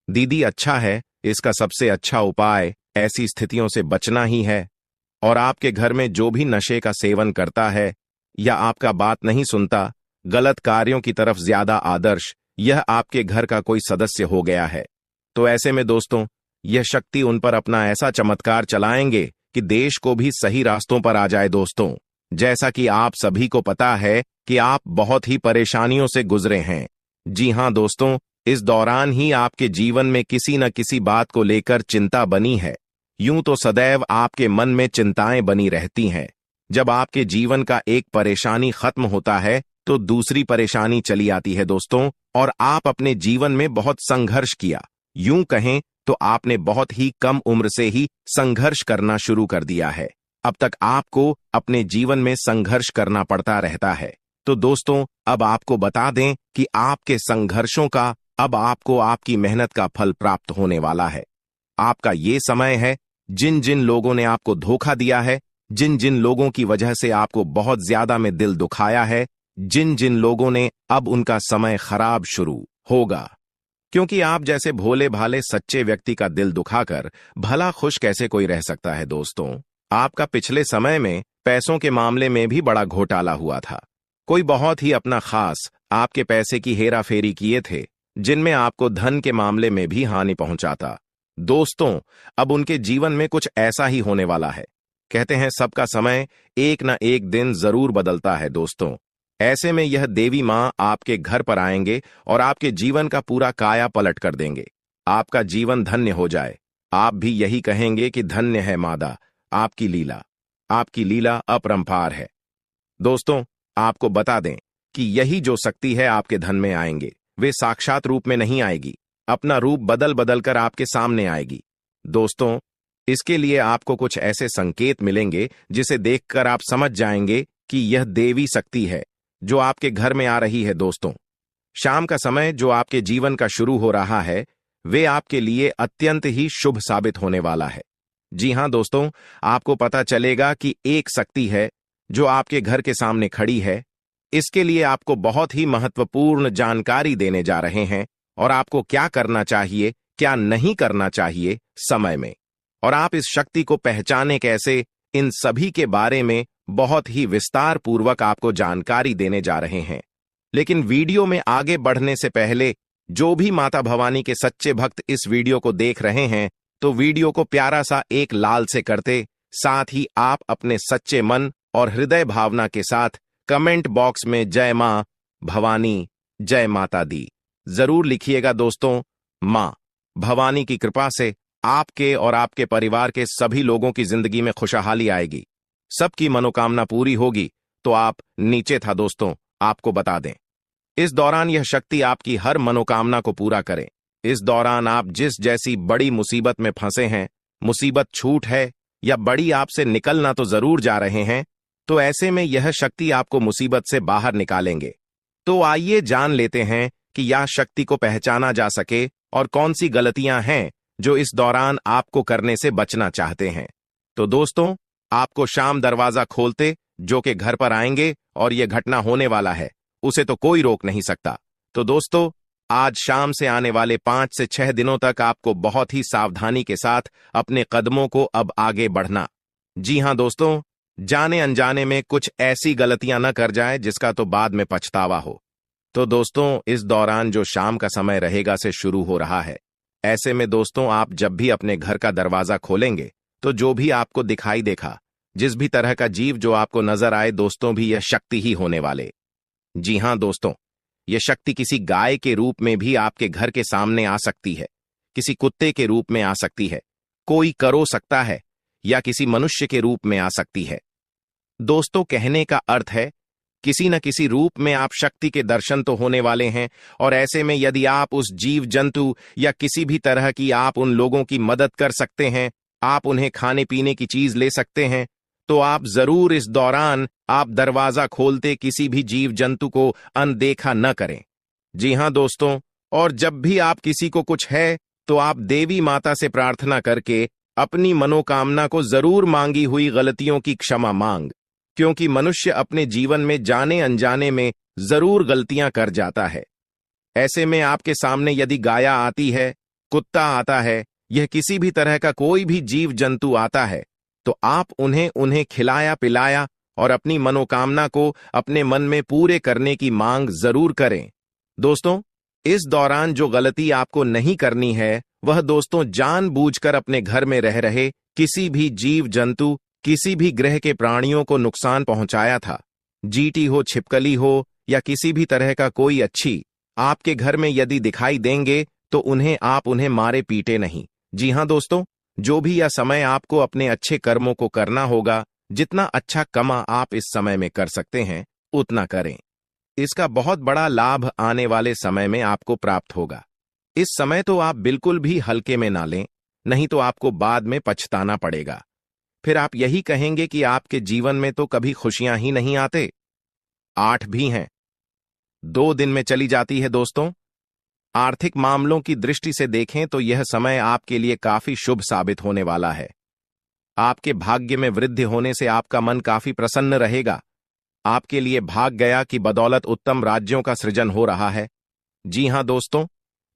दीदी अच्छा है, इसका सबसे अच्छा उपाय ऐसी स्थितियों से बचना ही है। और आपके घर में जो भी नशे का सेवन करता है या आपका बात नहीं सुनता, गलत कार्यों की तरफ ज्यादा आदर्श, यह आपके घर का कोई सदस्य हो गया है। तो ऐसे में दोस्तों, यह शक्ति उन पर अपना ऐसा चमत्कार चलाएंगे कि देश को भी सही रास्तों पर आ जाए। दोस्तों, जैसा कि आप सभी को पता है कि आप बहुत ही परेशानियों से गुजरे हैं। जी हां दोस्तों, इस दौरान ही आपके जीवन में किसी न किसी बात को लेकर चिंता बनी है। यूं तो सदैव आपके मन में चिंताएं बनी रहती हैं। जब आपके जीवन का एक परेशानी खत्म होता है तो दूसरी परेशानी चली आती है दोस्तों, और आप अपने जीवन में बहुत संघर्ष किया। यूं कहें तो आपने बहुत ही कम उम्र से ही संघर्ष करना शुरू कर दिया है। अब तक आपको अपने जीवन में संघर्ष करना पड़ता रहता है। तो दोस्तों अब आपको बता दें कि आपके संघर्षों का अब आपको आपकी मेहनत का फल प्राप्त होने वाला है। आपका ये समय है। जिन जिन लोगों ने आपको धोखा दिया है, जिन जिन लोगों की वजह से आपको बहुत ज्यादा में दिल दुखाया है, जिन जिन लोगों ने, अब उनका समय खराब शुरू होगा। क्योंकि आप जैसे भोले भाले सच्चे व्यक्ति का दिल दुखाकर भला खुश कैसे कोई रह सकता है दोस्तों। आपका पिछले समय में पैसों के मामले में भी बड़ा घोटाला हुआ था। कोई बहुत ही अपना खास आपके पैसे की हेरा फेरी किए थे, जिनमें आपको धन के मामले में भी हानि पहुंचाता। दोस्तों अब उनके जीवन में कुछ ऐसा ही होने वाला है। कहते हैं सबका समय एक न एक दिन जरूर बदलता है दोस्तों। ऐसे में यह देवी मां आपके घर पर आएंगे और आपके जीवन का पूरा काया पलट कर देंगे। आपका जीवन धन्य हो जाए। आप भी यही कहेंगे कि धन्य है मादा, आपकी लीला अपरंपार है। दोस्तों आपको बता दें कि यही जो शक्ति है आपके धन में आएंगे, वे साक्षात रूप में नहीं आएगी, अपना रूप बदल बदल कर आपके सामने आएगी। दोस्तों इसके लिए आपको कुछ ऐसे संकेत मिलेंगे जिसे देखकर आप समझ जाएंगे कि यह देवी शक्ति है जो आपके घर में आ रही है। दोस्तों शाम का समय जो आपके जीवन का शुरू हो रहा है, वे आपके लिए अत्यंत ही शुभ साबित होने वाला है। जी हां दोस्तों, आपको पता चलेगा कि एक शक्ति है जो आपके घर के सामने खड़ी है। इसके लिए आपको बहुत ही महत्वपूर्ण जानकारी देने जा रहे हैं और आपको क्या करना चाहिए, क्या नहीं करना चाहिए समय में, और आप इस शक्ति को पहचाने कैसे, इन सभी के बारे में बहुत ही विस्तार पूर्वक आपको जानकारी देने जा रहे हैं। लेकिन वीडियो में आगे बढ़ने से पहले जो भी माता भवानी के सच्चे भक्त इस वीडियो को देख रहे हैं, तो वीडियो को प्यारा सा एक लाल से करते, साथ ही आप अपने सच्चे मन और हृदय भावना के साथ कमेंट बॉक्स में जय मां भवानी, जय माता दी जरूर लिखिएगा। दोस्तों मां भवानी की कृपा से आपके और आपके परिवार के सभी लोगों की जिंदगी में खुशहाली आएगी, सबकी मनोकामना पूरी होगी। तो आप नीचे था दोस्तों, आपको बता दें इस दौरान यह शक्ति आपकी हर मनोकामना को पूरा करे। इस दौरान आप जिस जैसी बड़ी मुसीबत में फंसे हैं, मुसीबत छूट है या बड़ी आपसे निकलना तो जरूर जा रहे हैं, तो ऐसे में यह शक्ति आपको मुसीबत से बाहर निकालेंगे। तो आइए जान लेते हैं कि यह शक्ति को पहचाना जा सके और कौन सी गलतियां हैं जो इस दौरान आपको करने से बचना चाहते हैं। तो दोस्तों आपको शाम दरवाजा खोलते जो कि घर पर आएंगे और यह घटना होने वाला है, उसे तो कोई रोक नहीं सकता। तो दोस्तों आज शाम से आने वाले 5 से 6 दिनों तक आपको बहुत ही सावधानी के साथ अपने कदमों को अब आगे बढ़ना। जी हां दोस्तों, जाने अनजाने में कुछ ऐसी गलतियां न कर जाए जिसका तो बाद में पछतावा हो। तो दोस्तों इस दौरान जो शाम का समय रहेगा से शुरू हो रहा है। ऐसे में दोस्तों आप जब भी अपने घर का दरवाजा खोलेंगे तो जो भी आपको दिखाई देखा, जिस भी तरह का जीव जो आपको नजर आए, दोस्तों भी यह शक्ति ही होने वाले। जी हां दोस्तों, यह शक्ति किसी गाय के रूप में भी आपके घर के सामने आ सकती है, किसी कुत्ते के रूप में आ सकती है, कोई करो सकता है, या किसी मनुष्य के रूप में आ सकती है। दोस्तों कहने का अर्थ है किसी न किसी रूप में आप शक्ति के दर्शन तो होने वाले हैं। और ऐसे में यदि आप उस जीव जंतु या किसी भी तरह की आप उन लोगों की मदद कर सकते हैं, आप उन्हें खाने पीने की चीज ले सकते हैं, तो आप जरूर इस दौरान आप दरवाजा खोलते किसी भी जीव जंतु को अनदेखा न करें। जी हां दोस्तों, और जब भी आप किसी को कुछ है तो आप देवी माता से प्रार्थना करके अपनी मनोकामना को जरूर मांगी हुई गलतियों की क्षमा मांग, क्योंकि मनुष्य अपने जीवन में जाने अनजाने में जरूर गलतियां कर जाता है। ऐसे में आपके सामने यदि गाया आती है, कुत्ता आता है, यह किसी भी तरह का कोई भी जीव जंतु आता है, तो आप उन्हें खिलाया पिलाया और अपनी मनोकामना को अपने मन में पूरे करने की मांग जरूर करें। दोस्तों इस दौरान जो गलती आपको नहीं करनी है, वह दोस्तों जानबूझकर अपने घर में रह रहे किसी भी जीव जंतु, किसी भी ग्रह के प्राणियों को नुकसान पहुंचाया था। जीटी हो, छिपकली हो या किसी भी तरह का कोई अच्छी आपके घर में यदि दिखाई देंगे तो उन्हें मारे पीटे नहीं। जी हां दोस्तों, जो भी यह समय आपको अपने अच्छे कर्मों को करना होगा, जितना अच्छा कमा आप इस समय में कर सकते हैं उतना करें। इसका बहुत बड़ा लाभ आने वाले समय में आपको प्राप्त होगा। इस समय तो आप बिल्कुल भी हल्के में ना लें, नहीं तो आपको बाद में पछताना पड़ेगा। फिर आप यही कहेंगे कि आपके जीवन में तो कभी खुशियां ही नहीं आते। 8 भी हैं। 2 दिन में चली जाती है दोस्तों। आर्थिक मामलों की दृष्टि से देखें तो यह समय आपके लिए काफी शुभ साबित होने वाला है। आपके भाग्य में वृद्धि होने से आपका मन काफी प्रसन्न रहेगा। आपके लिए भाग गया की बदौलत उत्तम राज्यों का सृजन हो रहा है। जी हां दोस्तों,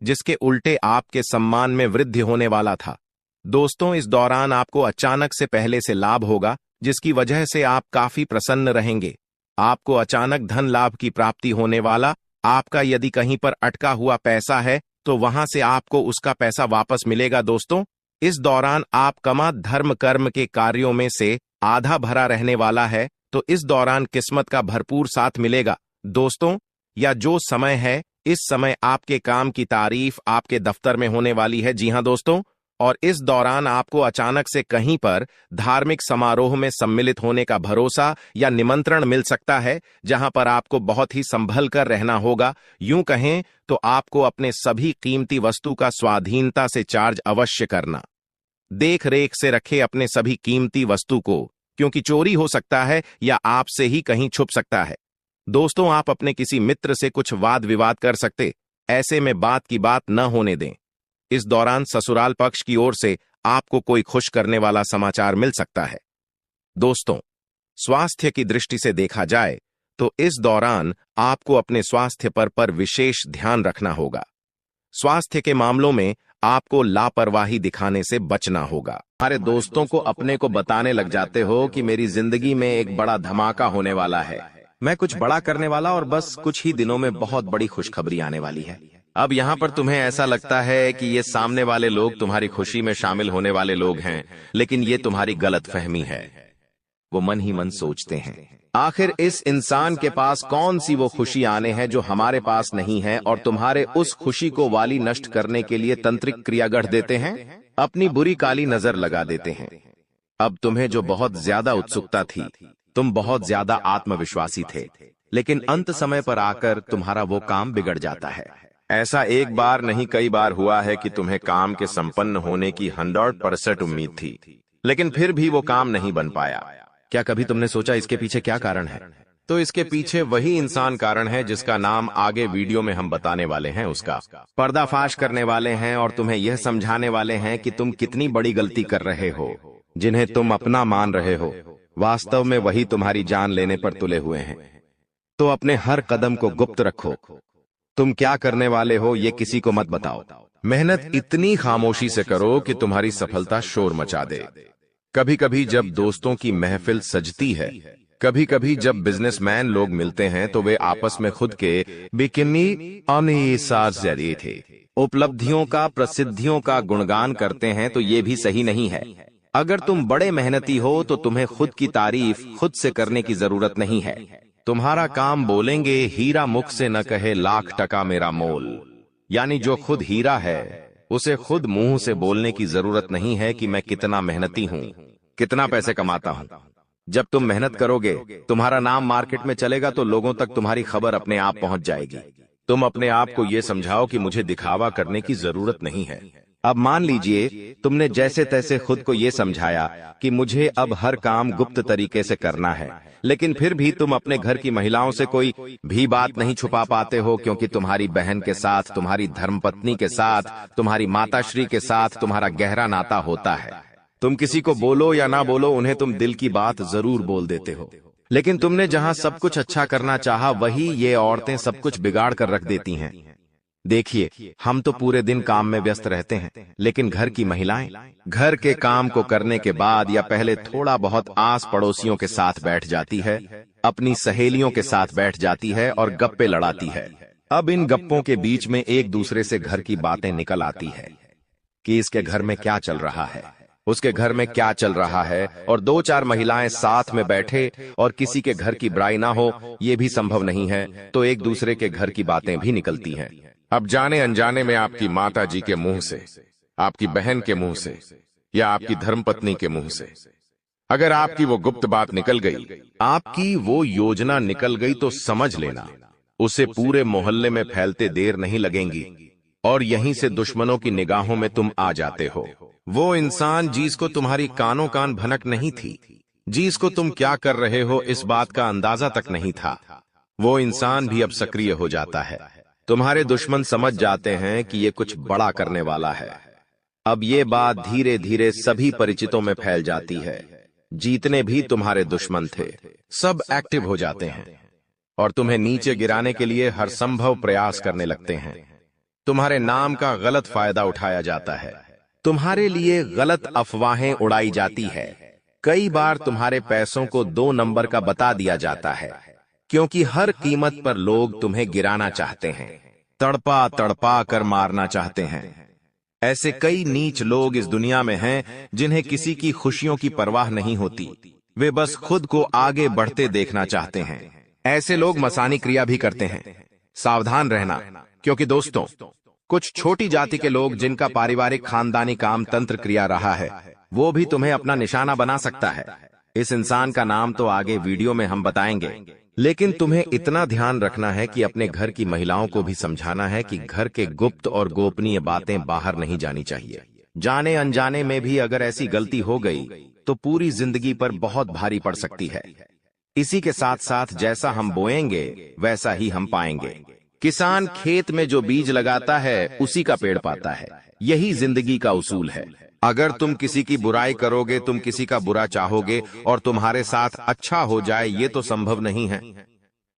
जिसके उल्टे आपके सम्मान में वृद्धि होने वाला था। दोस्तों, इस दौरान आपको अचानक से पहले से लाभ होगा, जिसकी वजह से आप काफी प्रसन्न रहेंगे। आपको अचानक धन लाभ की प्राप्ति होने वाला। आपका यदि कहीं पर अटका हुआ पैसा है तो वहां से आपको उसका पैसा वापस मिलेगा। दोस्तों, इस दौरान आप कमा धर्म कर्म के कार्यों में से आधा भरा रहने वाला है, तो इस दौरान किस्मत का भरपूर साथ मिलेगा। दोस्तों, या जो समय है, इस समय आपके काम की तारीफ आपके दफ्तर में होने वाली है। जी हां दोस्तों, और इस दौरान आपको अचानक से कहीं पर धार्मिक समारोह में सम्मिलित होने का भरोसा या निमंत्रण मिल सकता है, जहां पर आपको बहुत ही संभल कर रहना होगा। यूं कहें तो आपको अपने सभी कीमती वस्तु का स्वाधीनता से चार्ज अवश्य करना। देख रेख से रखे अपने सभी कीमती वस्तु को, क्योंकि चोरी हो सकता है या आपसे ही कहीं छुप सकता है। दोस्तों, आप अपने किसी मित्र से कुछ वाद विवाद कर सकते, ऐसे में बात की बात न होने दें। इस दौरान ससुराल पक्ष की ओर से आपको कोई खुश करने वाला समाचार मिल सकता है। दोस्तों, स्वास्थ्य की दृष्टि से देखा जाए तो इस दौरान आपको अपने स्वास्थ्य पर विशेष ध्यान रखना होगा। स्वास्थ्य के मामलों में आपको लापरवाही दिखाने से बचना होगा। हमारे दोस्तों को अपने को बताने लग जाते हो कि मेरी जिंदगी में एक बड़ा धमाका होने वाला है, मैं कुछ बड़ा करने वाला और बस कुछ ही दिनों में बहुत बड़ी खुशखबरी आने वाली है। अब यहाँ पर तुम्हें ऐसा लगता है कि ये सामने वाले लोग तुम्हारी खुशी में शामिल होने वाले लोग हैं, लेकिन ये तुम्हारी गलतफहमी है। वो मन ही मन सोचते हैं, आखिर इस इंसान के पास कौन सी वो खुशी आने हैं जो हमारे पास नहीं है, और तुम्हारे उस खुशी को वाली नष्ट करने के लिए तंत्रिक क्रिया गढ़ देते हैं, अपनी बुरी काली नजर लगा देते हैं। अब तुम्हें जो बहुत ज्यादा उत्सुकता थी, तुम बहुत ज्यादा आत्मविश्वासी थे, लेकिन अंत समय पर आकर तुम्हारा वो काम बिगड़ जाता है। ऐसा एक बार नहीं कई बार हुआ है कि तुम्हें काम के संपन्न होने की 100% उम्मीद थी, लेकिन फिर भी वो काम नहीं बन पाया। क्या कभी तुमने सोचा इसके पीछे क्या कारण है? तो इसके पीछे वही इंसान कारण है जिसका नाम आगे वीडियो में हम बताने वाले हैं। उसका पर्दाफाश करने वाले हैं और तुम्हें यह समझाने वाले हैं कि तुम कितनी बड़ी गलती कर रहे हो। जिन्हें तुम अपना मान रहे हो, वास्तव में वही तुम्हारी जान लेने पर तुले हुए हैं। तो अपने हर कदम को गुप्त रखो। तुम क्या करने वाले हो ये किसी को मत बताओ। मेहनत इतनी खामोशी से करो कि तुम्हारी सफलता शोर मचा दे। कभी कभी जब दोस्तों की महफिल सजती है, कभी कभी जब बिजनेसमैन लोग मिलते हैं, तो वे आपस में खुद के बिकिनी जरिए थे उपलब्धियों का, प्रसिद्धियों का गुणगान करते हैं, तो ये भी सही नहीं है। अगर तुम बड़े मेहनती हो तो तुम्हें खुद की तारीफ खुद से करने की जरूरत नहीं है। तुम्हारा काम बोलेंगे, हीरा मुख से न कहे लाख टका मेरा मोल। यानी जो खुद हीरा है उसे खुद मुंह से बोलने की जरूरत नहीं है कि मैं कितना मेहनती हूं, कितना पैसे कमाता हूं। जब तुम मेहनत करोगे, तुम्हारा नाम मार्केट में चलेगा, तो लोगों तक तुम्हारी खबर अपने आप पहुंच जाएगी। तुम अपने आप को यह समझाओ कि मुझे दिखावा करने की जरूरत नहीं है। अब मान लीजिए तुमने जैसे तैसे खुद को यह समझाया कि मुझे अब हर काम गुप्त तरीके से करना है, लेकिन फिर भी तुम अपने घर की महिलाओं से कोई भी बात नहीं छुपा पाते हो, क्योंकि तुम्हारी बहन के साथ, तुम्हारी धर्मपत्नी के साथ, तुम्हारी माताश्री के साथ तुम्हारा गहरा नाता होता है। तुम किसी को बोलो या ना बोलो, उन्हें तुम दिल की बात जरूर बोल देते हो। लेकिन तुमने जहां सब कुछ अच्छा करना चाहा, वही ये औरतें सब कुछ बिगाड़ कर रख देती हैं। देखिए, हम तो पूरे दिन काम में व्यस्त रहते हैं, लेकिन घर की महिलाएं घर के काम को करने के बाद या पहले थोड़ा बहुत आस पड़ोसियों के साथ बैठ जाती है, अपनी सहेलियों के साथ बैठ जाती है और गप्पे लड़ाती है। अब इन गप्पों के बीच में एक दूसरे से घर की बातें निकल आती है कि इसके घर में क्या चल रहा है, उसके घर में क्या चल रहा है, और 2-4 महिलाएं साथ में बैठे और किसी के घर की बुराई ना हो, ये भी संभव नहीं है, तो एक दूसरे के घर की बातें भी निकलती हैं। अब जाने अनजाने में आपकी माता जी के मुंह से, आपकी बहन के मुंह से या आपकी धर्मपत्नी के मुंह से अगर आपकी वो गुप्त बात निकल गई, आपकी वो योजना निकल गई, तो समझ लेना उसे पूरे मोहल्ले में फैलते देर नहीं लगेंगी और यहीं से दुश्मनों की निगाहों में तुम आ जाते हो। वो इंसान जिसको तुम्हारी कानों कान भनक नहीं थी, जिसको तुम क्या कर रहे हो इस बात का अंदाजा तक नहीं था, वो इंसान भी अब सक्रिय हो जाता है। तुम्हारे दुश्मन समझ जाते हैं कि ये कुछ बड़ा करने वाला है। अब ये बात धीरे धीरे सभी परिचितों में फैल जाती है। जितने भी तुम्हारे दुश्मन थे सब एक्टिव हो जाते हैं और तुम्हें नीचे गिराने के लिए हर संभव प्रयास करने लगते हैं। तुम्हारे नाम का गलत फायदा उठाया जाता है, तुम्हारे लिए गलत अफवाहें उड़ाई जाती है। कई बार तुम्हारे पैसों को 2 नंबर का बता दिया जाता है, क्योंकि हर कीमत पर लोग तुम्हें गिराना चाहते हैं, तड़पा तड़पा कर मारना चाहते हैं। ऐसे कई नीच लोग इस दुनिया में हैं जिन्हें किसी की खुशियों की परवाह नहीं होती। वे बस खुद को आगे बढ़ते देखना चाहते हैं। ऐसे लोग मसानी क्रिया भी करते हैं। सावधान रहना, क्योंकि दोस्तों, कुछ छोटी जाति के लोग जिनका पारिवारिक खानदानी काम तंत्र क्रिया रहा है, वो भी तुम्हें अपना निशाना बना सकता है। इस इंसान का नाम तो आगे वीडियो में हम बताएंगे, लेकिन तुम्हें इतना ध्यान रखना है कि अपने घर की महिलाओं को भी समझाना है कि घर के गुप्त और गोपनीय बातें बाहर नहीं जानी चाहिए। जाने अनजाने में भी अगर ऐसी गलती हो गई तो पूरी जिंदगी पर बहुत भारी पड़ सकती है। इसी के साथ साथ जैसा हम बोएंगे वैसा ही हम पाएंगे। किसान खेत में जो बीज लगाता है उसी का पेड़ पाता है। यही जिंदगी का उसूल है। अगर तुम किसी की बुराई करोगे, तुम किसी का बुरा चाहोगे और तुम्हारे साथ अच्छा हो जाए, ये तो संभव नहीं है।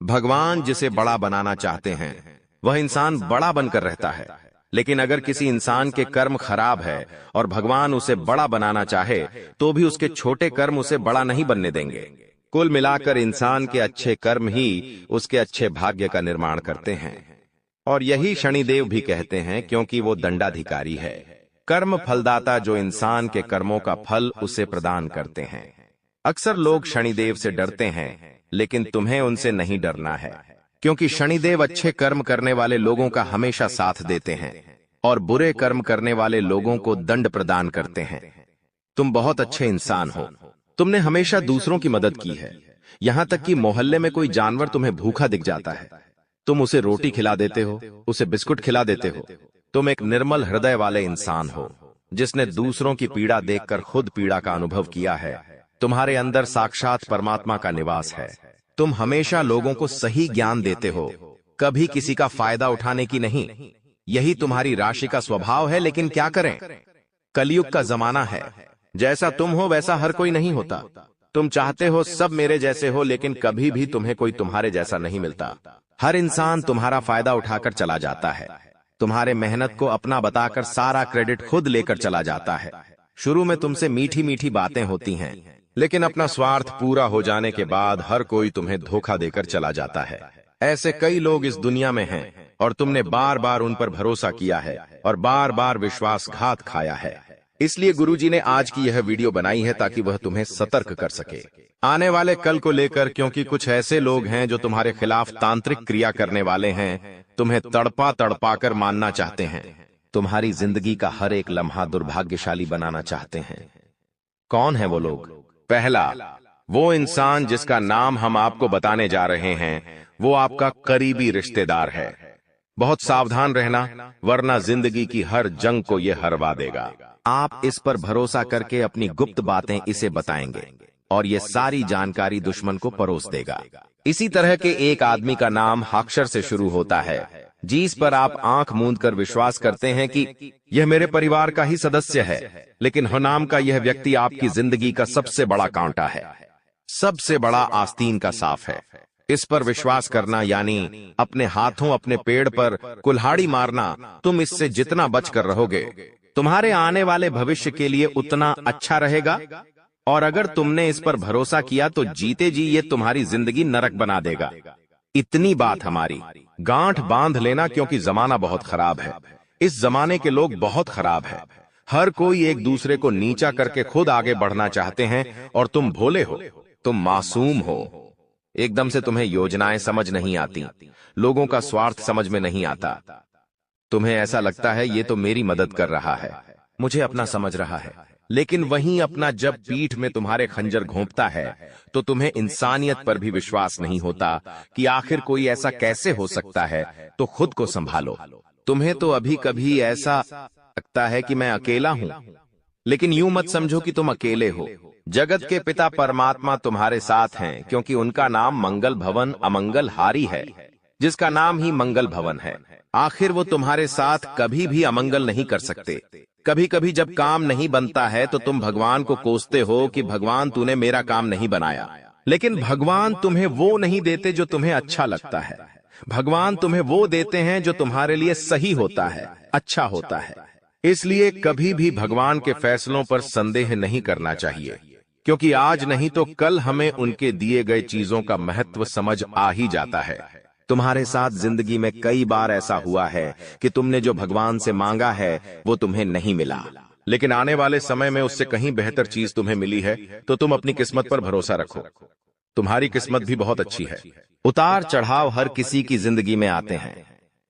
भगवान जिसे बड़ा बनाना चाहते हैं वह इंसान बड़ा बनकर रहता है, लेकिन अगर किसी इंसान के कर्म खराब है और भगवान उसे बड़ा बनाना चाहे तो भी उसके छोटे कर्म उसे बड़ा नहीं बनने देंगे। कुल मिलाकर इंसान के अच्छे कर्म ही उसके अच्छे भाग्य का निर्माण करते हैं, और यही शनिदेव भी कहते हैं, क्योंकि वो दंडाधिकारी है, कर्म फलदाता, जो इंसान के कर्मों का फल उसे प्रदान करते हैं। अक्सर लोग शनिदेव से डरते हैं, लेकिन तुम्हें उनसे नहीं डरना है, क्योंकि शनिदेव अच्छे कर्म करने वाले लोगों का हमेशा साथ देते हैं और बुरे कर्म करने वाले लोगों को दंड प्रदान करते हैं। तुम बहुत अच्छे इंसान हो। तुमने हमेशा दूसरों की मदद की है। यहां तक कि मोहल्ले में कोई जानवर तुम्हें भूखा दिख जाता है, तुम उसे रोटी खिला देते हो, उसे बिस्कुट खिला देते हो। तुम एक निर्मल हृदय वाले इंसान हो, जिसने दूसरों की पीड़ा देखकर खुद पीड़ा का अनुभव किया है। तुम्हारे अंदर साक्षात परमात्मा का निवास है। तुम हमेशा लोगों को सही ज्ञान देते हो, कभी किसी का फायदा उठाने की नहीं। यही तुम्हारी राशि का स्वभाव है, लेकिन क्या करें, कलयुग का जमाना है। जैसा तुम हो वैसा हर कोई नहीं होता। तुम चाहते हो सब मेरे जैसे हो, लेकिन कभी भी तुम्हें कोई तुम्हारे जैसा नहीं मिलता। हर इंसान तुम्हारा फायदा उठाकर चला जाता है। तुम्हारे मेहनत को अपना बताकर सारा क्रेडिट खुद लेकर चला जाता है। शुरू में तुमसे मीठी मीठी बातें होती हैं, लेकिन अपना स्वार्थ पूरा हो जाने के बाद हर कोई तुम्हें धोखा देकर चला जाता है। ऐसे कई लोग इस दुनिया में हैं और तुमने बार बार उन पर भरोसा किया है और बार बार विश्वासघात खाया है। इसलिए गुरुजी ने आज की यह वीडियो बनाई है ताकि वह तुम्हें सतर्क कर सके आने वाले कल को लेकर, क्योंकि कुछ ऐसे लोग हैं जो तुम्हारे खिलाफ तांत्रिक क्रिया करने वाले हैं, तुम्हें तड़पा तड़पा कर मानना चाहते हैं, तुम्हारी जिंदगी का हर एक लम्हा दुर्भाग्यशाली बनाना चाहते हैं। कौन है वो लोग? पहला, वो इंसान जिसका नाम हम आपको बताने जा रहे हैं, वो आपका करीबी रिश्तेदार है। बहुत सावधान रहना, वरना जिंदगी की हर जंग को ये हरवा देगा। आप इस पर भरोसा करके अपनी गुप्त बातें इसे बताएंगे और ये सारी जानकारी दुश्मन को परोस देगा। इसी तरह के एक आदमी का नाम अक्षर से शुरू होता है, जिस पर आप आंख मूंद कर विश्वास करते हैं कि यह मेरे परिवार का ही सदस्य है, लेकिन नाम का यह व्यक्ति आपकी जिंदगी का सबसे बड़ा कांटा है, सबसे बड़ा आस्तीन का साफ है। इस पर विश्वास करना यानी अपने हाथों अपने पेड़ पर कुल्हाड़ी मारना। तुम इससे जितना बच कर रहोगे, तुम्हारे आने वाले भविष्य के लिए उतना अच्छा रहेगा। और अगर तुमने इस पर भरोसा किया तो जीते जी ये तुम्हारी जिंदगी नरक बना देगा। इतनी बात हमारी, गांठ बांध लेना, क्योंकि जमाना बहुत खराब है। इस जमाने के लोग बहुत खराब है। हर कोई एक दूसरे को नीचा करके खुद आगे बढ़ना चाहते हैं, और तुम भोले हो, तुम मासूम हो। एकदम से तुम्हें योजनाएं समझ नहीं आती, लोगों का स्वार्थ समझ में नहीं आता। तुम्हें ऐसा लगता है ये तो मेरी मदद कर रहा है, मुझे अपना समझ रहा है, लेकिन वहीं अपना जब पीठ में तुम्हारे खंजर घोंपता है तो तुम्हें इंसानियत पर भी विश्वास नहीं होता कि आखिर कोई ऐसा कैसे हो सकता है। तो खुद को संभालो। तुम्हें तो अभी कभी ऐसा लगता है कि मैं अकेला हूं, लेकिन यूं मत समझो कि तुम अकेले हो। जगत के पिता परमात्मा तुम्हारे साथ हैं, क्योंकि उनका नाम मंगल भवन अमंगल हारी है, जिसका नाम ही मंगल भवन है। आखिर वो तुम्हारे साथ कभी भी अमंगल नहीं कर सकते। कभी कभी जब काम नहीं बनता है तो तुम भगवान को कोसते हो कि भगवान तूने मेरा काम नहीं बनाया, लेकिन भगवान तुम्हें वो नहीं देते जो तुम्हें अच्छा लगता है। भगवान तुम्हें वो देते हैं जो तुम्हारे लिए सही होता है, अच्छा होता है। इसलिए कभी भी भगवान के फैसलों पर संदेह नहीं करना चाहिए, क्योंकि आज नहीं तो कल हमें उनके दिए गए चीजों का महत्व समझ आ ही जाता है। तुम्हारे साथ जिंदगी में कई बार ऐसा हुआ है कि तुमने जो भगवान से मांगा है वो तुम्हें नहीं मिला, लेकिन आने वाले समय में उससे कहीं बेहतर चीज तुम्हें मिली है, तो तुम अपनी किस्मत पर भरोसा रखो। तुम्हारी किस्मत भी बहुत अच्छी है। उतार चढ़ाव हर किसी की जिंदगी में आते हैं।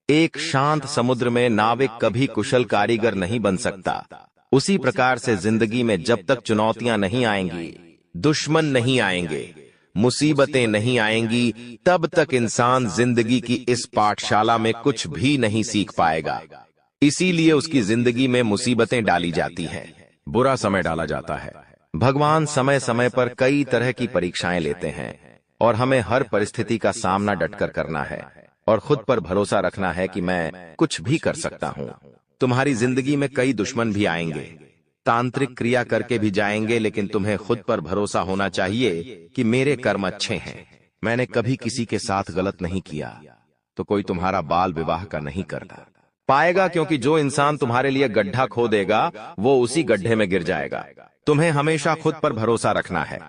एक शांत समुद्र में नाविक कभी कुशल कारीगर नहीं बन सकता। उसी प्रकार से जिंदगी में जब तक चुनौतियां नहीं आएंगी, दुश्मन नहीं आएंगे, मुसीबतें नहीं आएंगी, तब तक इंसान जिंदगी की इस पाठशाला में कुछ भी नहीं सीख पाएगा। इसीलिए उसकी जिंदगी में मुसीबतें डाली जाती हैं, बुरा समय डाला जाता है। भगवान समय समय पर कई तरह की परीक्षाएं लेते हैं और हमें हर परिस्थिति का सामना डटकर करना है और खुद पर भरोसा रखना है कि मैं कुछ भी कर सकता हूं। तुम्हारी जिंदगी में कई दुश्मन भी आएंगे, तांत्रिक क्रिया करके भी जाएंगे, लेकिन तुम्हें खुद पर भरोसा होना चाहिए कि मेरे कर्म अच्छे हैं। मैंने कभी किसी के साथ गलत नहीं किया, तो कोई तुम्हारा बाल विवाह का नहीं करता पाएगा, क्योंकि जो इंसान तुम्हारे लिए गड्ढा खो देगा वो उसी गड्ढे में गिर जाएगा। तुम्हें हमेशा खुद पर भरोसा रखना है,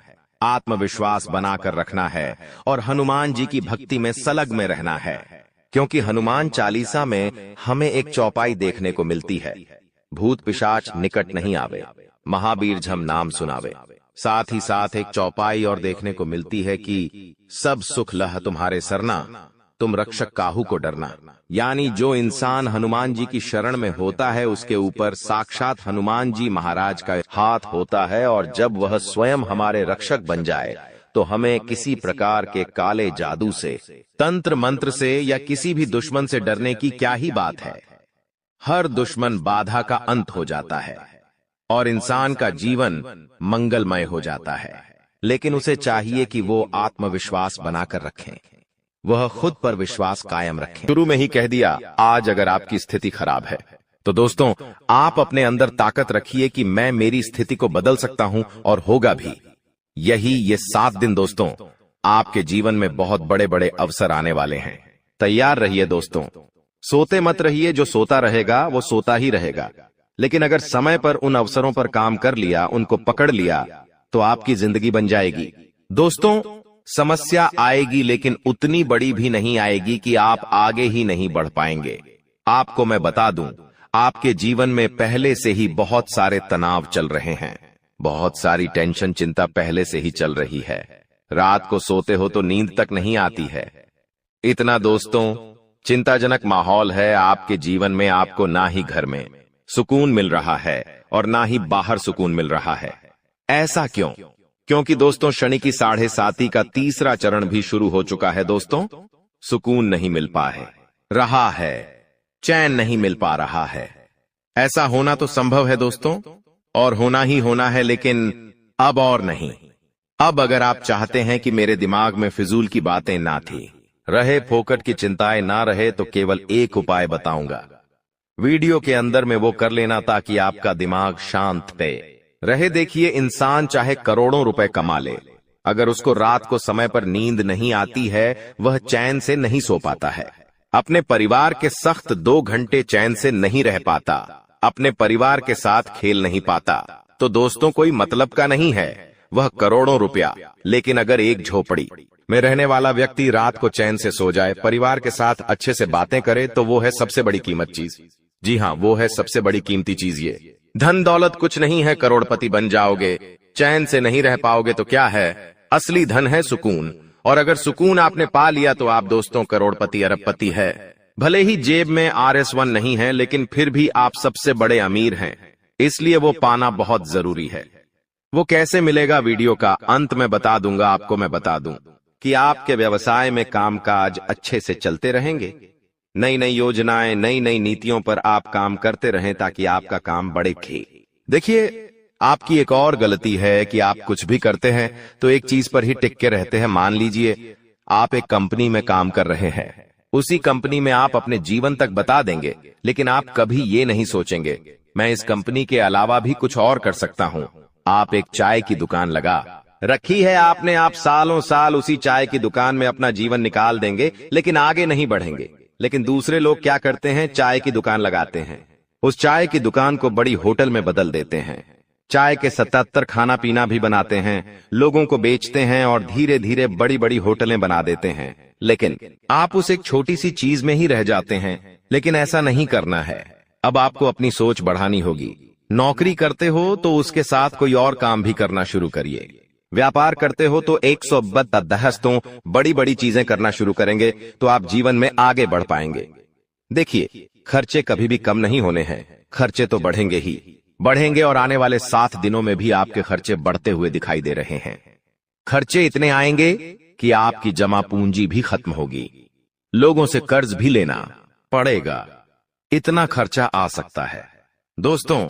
आत्मविश्वास बनाकर रखना है और हनुमान जी की भक्ति में सलग में रहना है, क्योंकि हनुमान चालीसा में हमें एक चौपाई देखने को मिलती है, भूत पिशाच निकट नहीं आवे, महावीर झम नाम सुनावे। साथ ही साथ एक चौपाई और देखने को मिलती है कि सब सुख लह तुम्हारे सरना, तुम रक्षक काहू को डरना। यानी जो इंसान हनुमान जी की शरण में होता है उसके ऊपर साक्षात हनुमान जी महाराज का हाथ होता है, और जब वह स्वयं हमारे रक्षक बन जाए तो हमें किसी प्रकार के काले जादू से, तंत्र मंत्र से या किसी भी दुश्मन से डरने की क्या ही बात है। हर दुश्मन बाधा का अंत हो जाता है और इंसान का जीवन मंगलमय हो जाता है, लेकिन उसे चाहिए कि वो आत्मविश्वास बनाकर रखें, वह खुद पर विश्वास कायम रखें। शुरू में ही कह दिया, आज अगर आपकी स्थिति खराब है तो दोस्तों आप अपने अंदर ताकत रखिए कि मैं मेरी स्थिति को बदल सकता हूं और होगा भी। यही ये 7 दिन दोस्तों आपके जीवन में बहुत बड़े बड़े अवसर आने वाले हैं। तैयार रहिए दोस्तों, सोते मत रहिए। जो सोता रहेगा वो सोता ही रहेगा, लेकिन अगर समय पर उन अवसरों पर काम कर लिया, उनको पकड़ लिया, तो आपकी जिंदगी बन जाएगी। दोस्तों समस्या आएगी, लेकिन उतनी बड़ी भी नहीं आएगी कि आप आगे ही नहीं बढ़ पाएंगे। आपको मैं बता दूं, आपके जीवन में पहले से ही बहुत सारे तनाव चल रहे हैं, बहुत सारी टेंशन चिंता पहले से ही चल रही है। रात को सोते हो तो नींद तक नहीं आती है। इतना दोस्तों चिंताजनक माहौल है आपके जीवन में। आपको ना ही घर में सुकून मिल रहा है और ना ही बाहर सुकून मिल रहा है। ऐसा क्यों? क्योंकि दोस्तों शनि की 7.5 का तीसरा चरण भी शुरू हो चुका है। दोस्तों सुकून नहीं मिल पा रहा है, चैन नहीं मिल पा रहा है। ऐसा होना तो संभव है दोस्तों, और होना ही होना है, लेकिन अब और नहीं। अब अगर आप चाहते हैं कि मेरे दिमाग में फिजूल की बातें ना थी रहे, फोकट की चिंताएं ना रहे, तो केवल एक उपाय बताऊंगा। वीडियो के अंदर में वो कर लेना ताकि आपका दिमाग शांत पे रहे। देखिए, इंसान चाहे करोड़ों रुपए कमा ले, अगर उसको रात को समय पर नींद नहीं आती है, वह चैन से नहीं सो पाता है। अपने परिवार के सख्त 2 घंटे चैन से नहीं रह पाता, अपने परिवार के साथ खेल नहीं पाता, तो दोस्तों कोई मतलब का नहीं है वह करोड़ों रुपया। लेकिन अगर एक झोपड़ी में रहने वाला व्यक्ति रात को चैन से सो जाए, परिवार के साथ अच्छे से बातें करे, तो वो है सबसे बड़ी कीमत चीज। जी हाँ, वो है सबसे बड़ी कीमती चीज। ये धन दौलत कुछ नहीं है, करोड़पति बन जाओगे, चैन से नहीं रह पाओगे तो क्या है? असली धन है सुकून, और अगर सुकून आपने पा लिया तो आप दोस्तों करोड़पति अरबपति है। भले ही जेब में RS1 नहीं है, लेकिन फिर भी आप सबसे बड़े अमीर हैं। इसलिए वो पाना बहुत जरूरी है। वो कैसे मिलेगा, वीडियो का अंत में बता दूंगा। आपको मैं बता दूं कि आपके व्यवसाय में कामकाज अच्छे से चलते रहेंगे। नई नई योजनाएं, नई नई नीतियों पर आप काम करते रहें ताकि आपका काम बढ़े। देखिए, आपकी एक और गलती है कि आप कुछ भी करते हैं तो एक चीज पर ही टिक के रहते हैं। मान लीजिए आप एक कंपनी में काम कर रहे हैं, उसी कंपनी में आप अपने जीवन तक बता देंगे, लेकिन आप कभी ये नहीं सोचेंगे मैं इस कंपनी के अलावा भी कुछ और कर सकता हूं। आप एक चाय की दुकान लगा रखी है आपने, आप सालों साल उसी चाय की दुकान में अपना जीवन निकाल देंगे, लेकिन आगे नहीं बढ़ेंगे। लेकिन दूसरे लोग क्या करते हैं, चाय की दुकान लगाते हैं, उस चाय की दुकान को बड़ी होटल में बदल देते हैं, चाय के 77 खाना पीना भी बनाते हैं, लोगों को बेचते हैं और धीरे धीरे बड़ी बड़ी होटलें बना देते हैं। लेकिन आप उस एक छोटी सी चीज में ही रह जाते हैं। लेकिन ऐसा नहीं करना है। अब आपको अपनी सोच बढ़ानी होगी। नौकरी करते हो तो उसके साथ कोई और काम भी करना शुरू करिए। व्यापार करते हो तो 110 बड़ी बड़ी चीजें करना शुरू करेंगे तो आप जीवन में आगे बढ़ पाएंगे। देखिए, खर्चे कभी भी कम नहीं होने हैं, खर्चे तो बढ़ेंगे ही बढ़ेंगे, और आने वाले 7 दिनों में भी आपके खर्चे बढ़ते हुए दिखाई दे रहे हैं। खर्चे इतने आएंगे कि आपकी जमा पूंजी भी खत्म होगी, लोगों से कर्ज भी लेना पड़ेगा, इतना खर्चा आ सकता है। दोस्तों,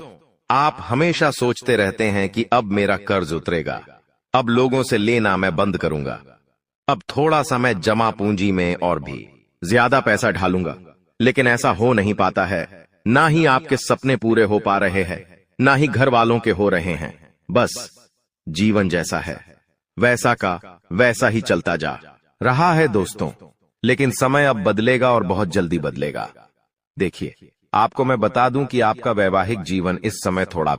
आप हमेशा सोचते रहते हैं कि अब मेरा कर्ज उतरेगा, अब लोगों से लेना मैं बंद करूंगा, अब थोड़ा सा मैं जमा पूंजी में और भी ज्यादा पैसा ढालूंगा। लेकिन ऐसा हो नहीं पाता है। ना ही आपके सपने पूरे हो पा रहे हैं, ना ही घर वालों के हो रहे हैं। बस जीवन जैसा है वैसा का वैसा ही चलता जा रहा है दोस्तों। लेकिन समय अब बदलेगा और बहुत जल्दी बदलेगा। देखिए, आपको मैं बता दूं कि आपका वैवाहिक जीवन इस समय थोड़ा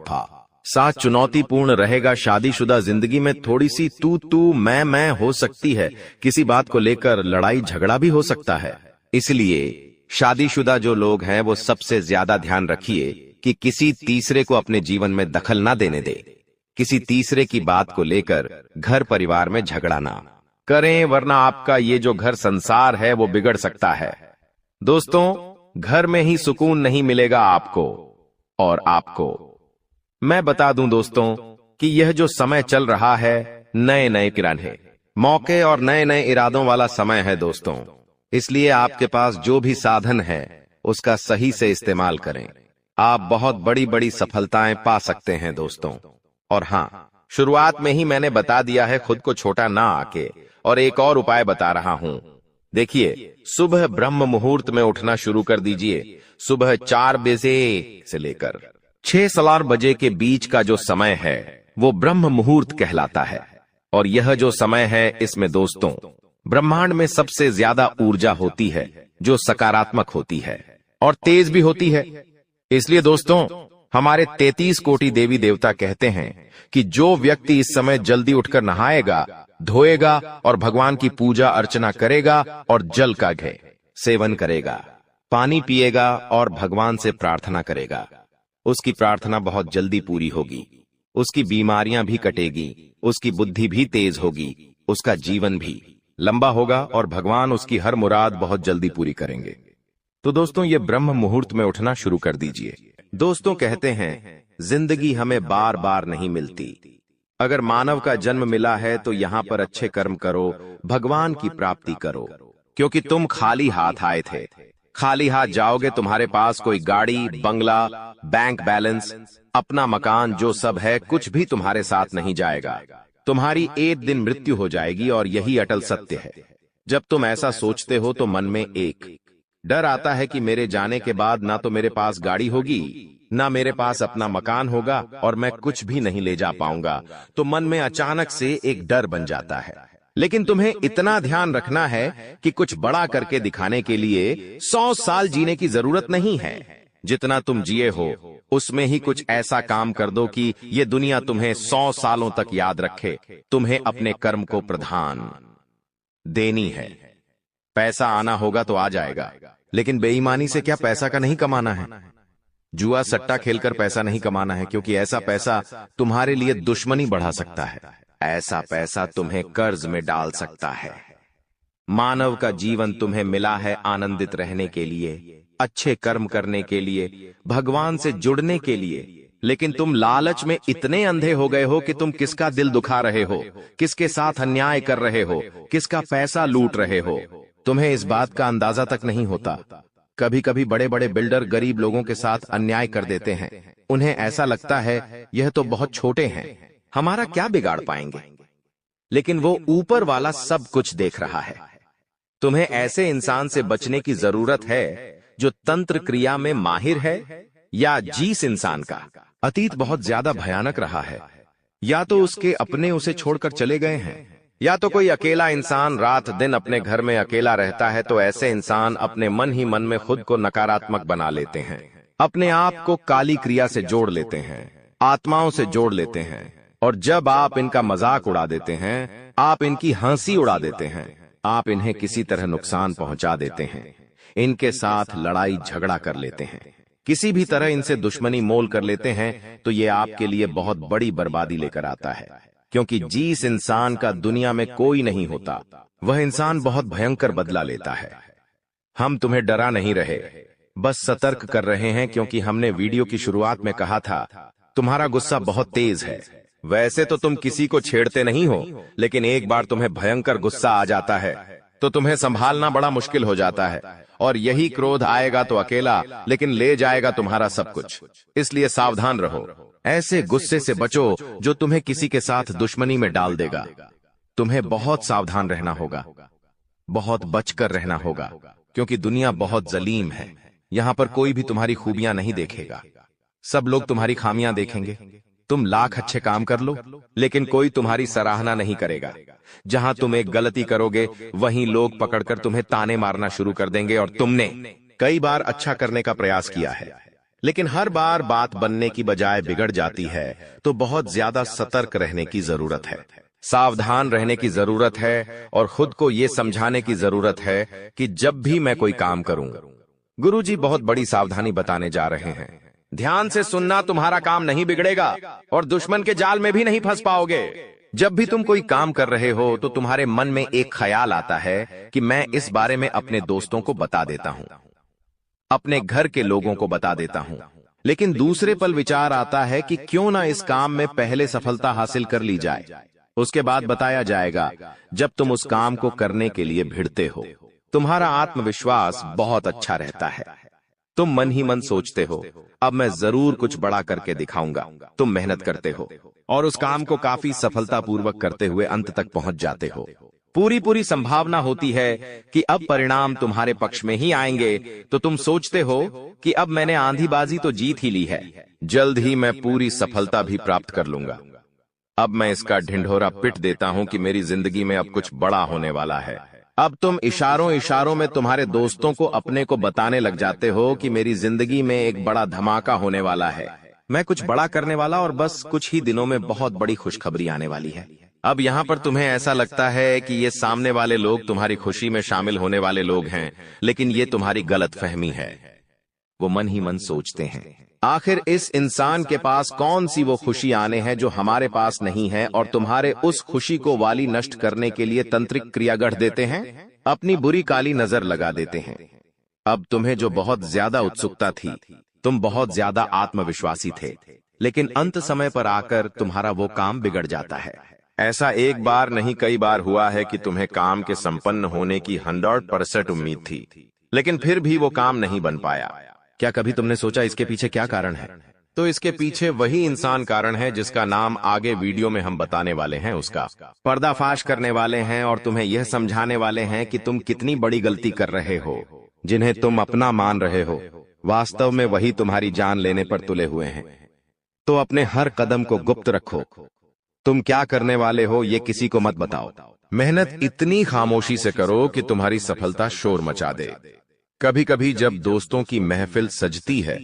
सा चुनौतीपूर्ण रहेगा। शादीशुदा जिंदगी में थोड़ी सी तू मैं हो सकती है, किसी बात को लेकर लड़ाई झगड़ा भी हो सकता है। इसलिए शादीशुदा जो लोग हैं वो सबसे ज्यादा ध्यान रखिए कि किसी तीसरे को अपने जीवन में दखल ना देने दे। किसी तीसरे की बात को लेकर घर परिवार में झगड़ा ना करें, वरना आपका ये जो घर संसार है वो बिगड़ सकता है। दोस्तों, घर में ही सुकून नहीं मिलेगा आपको और आपको। मैं बता दूं दोस्तों कि यह जो समय चल रहा है, नए नए किराने मौके और नए नए इरादों वाला समय है दोस्तों। इसलिए आपके पास जो भी साधन है उसका सही से इस्तेमाल करें। आप बहुत बड़ी बड़ी सफलताएं पा सकते हैं दोस्तों। और हाँ, शुरुआत में ही मैंने बता दिया है, खुद को छोटा ना आके। और एक और उपाय बता रहा हूं। देखिए, सुबह ब्रह्म मुहूर्त में उठना शुरू कर दीजिए। सुबह 4 बजे से लेकर 6 बजे के बीच का जो समय है वो ब्रह्म मुहूर्त कहलाता है। और यह जो समय है, इसमें दोस्तों ब्रह्मांड में सबसे ज्यादा ऊर्जा होती है, जो सकारात्मक होती है और तेज भी होती है। इसलिए दोस्तों, हमारे 33 कोटि देवी देवता कहते हैं कि जो व्यक्ति इस समय जल्दी उठकर नहाएगा, धोएगा और भगवान की पूजा अर्चना करेगा और जल का घे सेवन करेगा, पानी पिएगा और भगवान से प्रार्थना करेगा, उसकी प्रार्थना बहुत जल्दी पूरी होगी, उसकी बीमारियां भी कटेगी, उसकी बुद्धि भी तेज होगी, उसका जीवन भी लंबा होगा और भगवान उसकी हर मुराद बहुत जल्दी पूरी करेंगे। तो दोस्तों, ये ब्रह्म मुहूर्त में उठना शुरू कर दीजिए। दोस्तों, कहते हैं जिंदगी हमें बार बार नहीं मिलती। अगर मानव का जन्म मिला है तो यहाँ पर अच्छे कर्म करो, भगवान की प्राप्ति करो, क्योंकि तुम खाली हाथ आए थे। खाली हाथ जाओगे, तुम्हारे पास कोई गाड़ी, बंगला, बैंक बैलेंस, अपना मकान, जो सब है, कुछ भी तुम्हारे साथ नहीं जाएगा। तुम्हारी एक दिन मृत्यु हो जाएगी और यही अटल सत्य है। जब तुम ऐसा सोचते हो तो मन में एक डर आता है कि मेरे जाने के बाद ना तो मेरे पास गाड़ी होगी, ना मेरे पास अपना मकान होगा और मैं कुछ भी नहीं ले जा पाऊंगा। तो मन में अचानक से एक डर बन जाता है। लेकिन तुम्हें इतना ध्यान रखना है कि कुछ बड़ा करके दिखाने के लिए 100 साल जीने की जरूरत नहीं है। जितना तुम जिए हो उसमें ही कुछ ऐसा काम कर दो कि ये दुनिया तुम्हें 100 सालों तक याद रखे। तुम्हें अपने कर्म को प्रधान देनी है। पैसा आना होगा तो आ जाएगा, लेकिन बेईमानी से क्या पैसा का नहीं कमाना है। जुआ सट्टा खेलकर पैसा नहीं कमाना है, क्योंकि ऐसा पैसा तुम्हारे लिए दुश्मनी बढ़ा सकता है। ऐसा पैसा तुम्हें कर्ज में डाल सकता है। मानव का जीवन तुम्हें मिला है आनंदित रहने के लिए, अच्छे कर्म करने के लिए, भगवान से जुड़ने के लिए। लेकिन तुम लालच में इतने अंधे हो गए हो कि तुम किसका दिल दुखा रहे हो, किसके साथ अन्याय कर रहे हो, किसका पैसा लूट रहे हो, तुम्हें इस बात का अंदाजा तक नहीं होता। कभी कभी बड़े बड़े बिल्डर गरीब लोगों के साथ अन्याय कर देते हैं, उन्हें ऐसा लगता है यह तो बहुत छोटे हैं, हमारा क्या बिगाड़ पाएंगे। लेकिन वो ऊपर वाला सब कुछ देख रहा है। तुम्हें ऐसे इंसान से बचने की जरूरत है जो तंत्र क्रिया में माहिर है, या जिस इंसान का अतीत बहुत ज्यादा भयानक रहा है, या तो उसके अपने उसे छोड़कर चले गए हैं, या तो कोई अकेला इंसान रात दिन अपने घर में अकेला रहता है। तो ऐसे इंसान अपने मन ही मन में खुद को नकारात्मक बना लेते हैं, अपने आप को काली क्रिया से जोड़ लेते हैं, आत्माओं से जोड़ लेते हैं। और जब आप इनका मजाक उड़ा देते हैं, आप इनकी हंसी उड़ा देते हैं, आप इन्हें किसी तरह नुकसान पहुंचा देते हैं, इनके साथ लड़ाई झगड़ा कर लेते हैं, किसी भी तरह इनसे दुश्मनी मोल कर लेते हैं, तो ये आपके लिए बहुत बड़ी बर्बादी लेकर आता है। क्योंकि जिस इंसान का दुनिया में कोई नहीं होता, वह इंसान बहुत भयंकर बदला लेता है। हम तुम्हें डरा नहीं रहे, बस सतर्क कर रहे हैं, क्योंकि हमने वीडियो की शुरुआत में कहा था तुम्हारा गुस्सा बहुत तेज है। वैसे तो तुम किसी को छेड़ते नहीं हो, लेकिन एक बार तुम्हें भयंकर गुस्सा आ जाता है तो तुम्हें संभालना बड़ा मुश्किल हो जाता है। और यही क्रोध आएगा तो अकेला, लेकिन ले जाएगा तुम्हारा सब कुछ। इसलिए सावधान रहो, ऐसे गुस्से से बचो जो तुम्हें किसी के साथ दुश्मनी में डाल देगा। तुम्हें बहुत सावधान रहना होगा, बहुत बचकर रहना होगा, क्योंकि दुनिया बहुत जलीम है। यहाँ पर कोई भी तुम्हारी खूबियां नहीं देखेगा, सब लोग तुम्हारी खामियां देखेंगे। तुम लाख अच्छे काम कर लो, लेकिन कोई तुम्हारी सराहना नहीं करेगा। जहां तुम एक गलती करोगे, वहीं लोग पकड़कर तुम्हें ताने मारना शुरू कर देंगे। और तुमने कई बार अच्छा करने का प्रयास किया है, लेकिन हर बार बात बनने की बजाय बिगड़ जाती है। तो बहुत ज्यादा सतर्क रहने की जरूरत है, सावधान रहने की जरूरत है, और खुद को यह समझाने की जरूरत है कि जब भी मैं कोई काम करूं, गुरुजी बहुत बड़ी सावधानी बताने जा रहे हैं। ध्यान से सुनना, तुम्हारा काम नहीं बिगड़ेगा और दुश्मन के जाल में भी नहीं फंस पाओगे। जब भी तुम कोई काम कर रहे हो, तो तुम्हारे मन में एक ख्याल आता है कि मैं इस बारे में अपने दोस्तों को बता देता हूं, अपने घर के लोगों को बता देता हूं। लेकिन दूसरे पल विचार आता है कि क्यों ना इस काम में पहले सफलता हासिल कर ली जाए, उसके बाद बताया जाएगा। जब तुम उस काम को करने के लिए भिड़ते हो, तुम्हारा आत्मविश्वास बहुत अच्छा रहता है। तुम मन ही मन सोचते हो, अब मैं जरूर कुछ बड़ा करके दिखाऊंगा। तुम मेहनत करते हो और उस काम को काफी सफलतापूर्वक करते हुए अंत तक पहुंच जाते हो। पूरी संभावना होती है कि अब परिणाम तुम्हारे पक्ष में ही आएंगे। तो तुम सोचते हो कि अब मैंने आंधीबाजी तो जीत ही ली है, जल्द ही मैं पूरी सफलता भी प्राप्त कर लूंगा। अब मैं इसका ढिंढोरा पिट देता हूं कि मेरी जिंदगी में अब कुछ बड़ा होने वाला है। अब तुम इशारों में तुम्हारे दोस्तों को अपने को बताने लग जाते हो कि मेरी जिंदगी में एक बड़ा धमाका होने वाला है, मैं कुछ बड़ा करने वाला, और बस कुछ ही दिनों में बहुत बड़ी खुशखबरी आने वाली है। अब यहाँ पर तुम्हें ऐसा लगता है कि ये सामने वाले लोग तुम्हारी खुशी में शामिल होने वाले लोग हैं, लेकिन ये तुम्हारी गलतफहमी है। वो मन ही मन सोचते हैं, आखिर इस इंसान के पास कौन सी वो खुशी आने हैं जो हमारे पास नहीं है, और तुम्हारे उस खुशी को वाली नष्ट करने के लिए तंत्रिक क्रिया गढ़ देते हैं, अपनी बुरी काली नजर लगा देते हैं। अब तुम्हें जो बहुत ज्यादा उत्सुकता थी, तुम बहुत ज्यादा आत्मविश्वासी थे, लेकिन अंत समय पर आकर तुम्हारा वो काम बिगड़ जाता है। ऐसा एक बार नहीं कई बार हुआ है कि तुम्हें काम के संपन्न होने की 100% उम्मीद थी, लेकिन फिर भी वो काम नहीं बन पाया। क्या कभी तुमने सोचा इसके पीछे क्या कारण है? तो इसके पीछे वही इंसान कारण है जिसका नाम आगे वीडियो में हम बताने वाले हैं। उसका पर्दाफाश करने वाले हैं और तुम्हें यह समझाने वाले हैं कि तुम कितनी बड़ी गलती कर रहे हो। जिन्हें तुम अपना मान रहे हो, वास्तव में वही तुम्हारी जान लेने पर तुले हुए हैं। तो अपने हर कदम को गुप्त रखो। तुम क्या करने वाले हो ये किसी को मत बताओ। मेहनत इतनी खामोशी से करो कि तुम्हारी सफलता शोर मचा दे। कभी कभी जब दोस्तों की महफिल सजती है,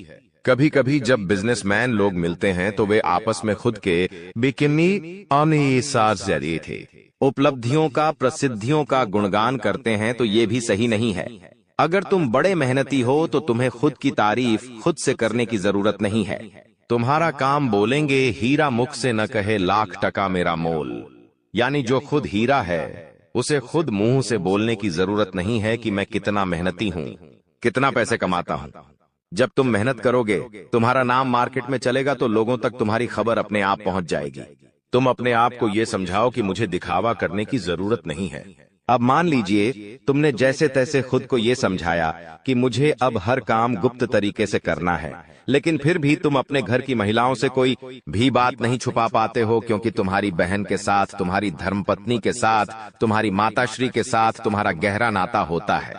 कभी कभी जब बिजनेसमैन लोग मिलते हैं, तो वे आपस में खुद के बिकिनी जरिए थे उपलब्धियों का, प्रसिद्धियों का गुणगान करते हैं। तो ये भी सही नहीं है। अगर तुम बड़े मेहनती हो तो तुम्हें खुद की तारीफ खुद से करने की जरूरत नहीं है। तुम्हारा काम बोलेंगे, हीरा मुख से न कहे लाख टका मेरा मोल। यानी जो खुद हीरा है उसे खुद मुंह से बोलने की जरूरत नहीं है कि मैं कितना मेहनती हूं, कितना पैसे कमाता हूं। जब तुम मेहनत करोगे, तुम्हारा नाम मार्केट में चलेगा, तो लोगों तक तुम्हारी खबर अपने आप पहुंच जाएगी। तुम अपने आप को यह समझाओ कि मुझे दिखावा करने की जरूरत नहीं है। अब मान लीजिए तुमने जैसे तैसे खुद को ये समझाया कि मुझे अब हर काम गुप्त तरीके से करना है, लेकिन फिर भी तुम अपने घर की महिलाओं से कोई भी बात नहीं छुपा पाते हो, क्योंकि तुम्हारी बहन के साथ, तुम्हारी धर्मपत्नी के साथ, तुम्हारी माताश्री के साथ तुम्हारा गहरा नाता होता है।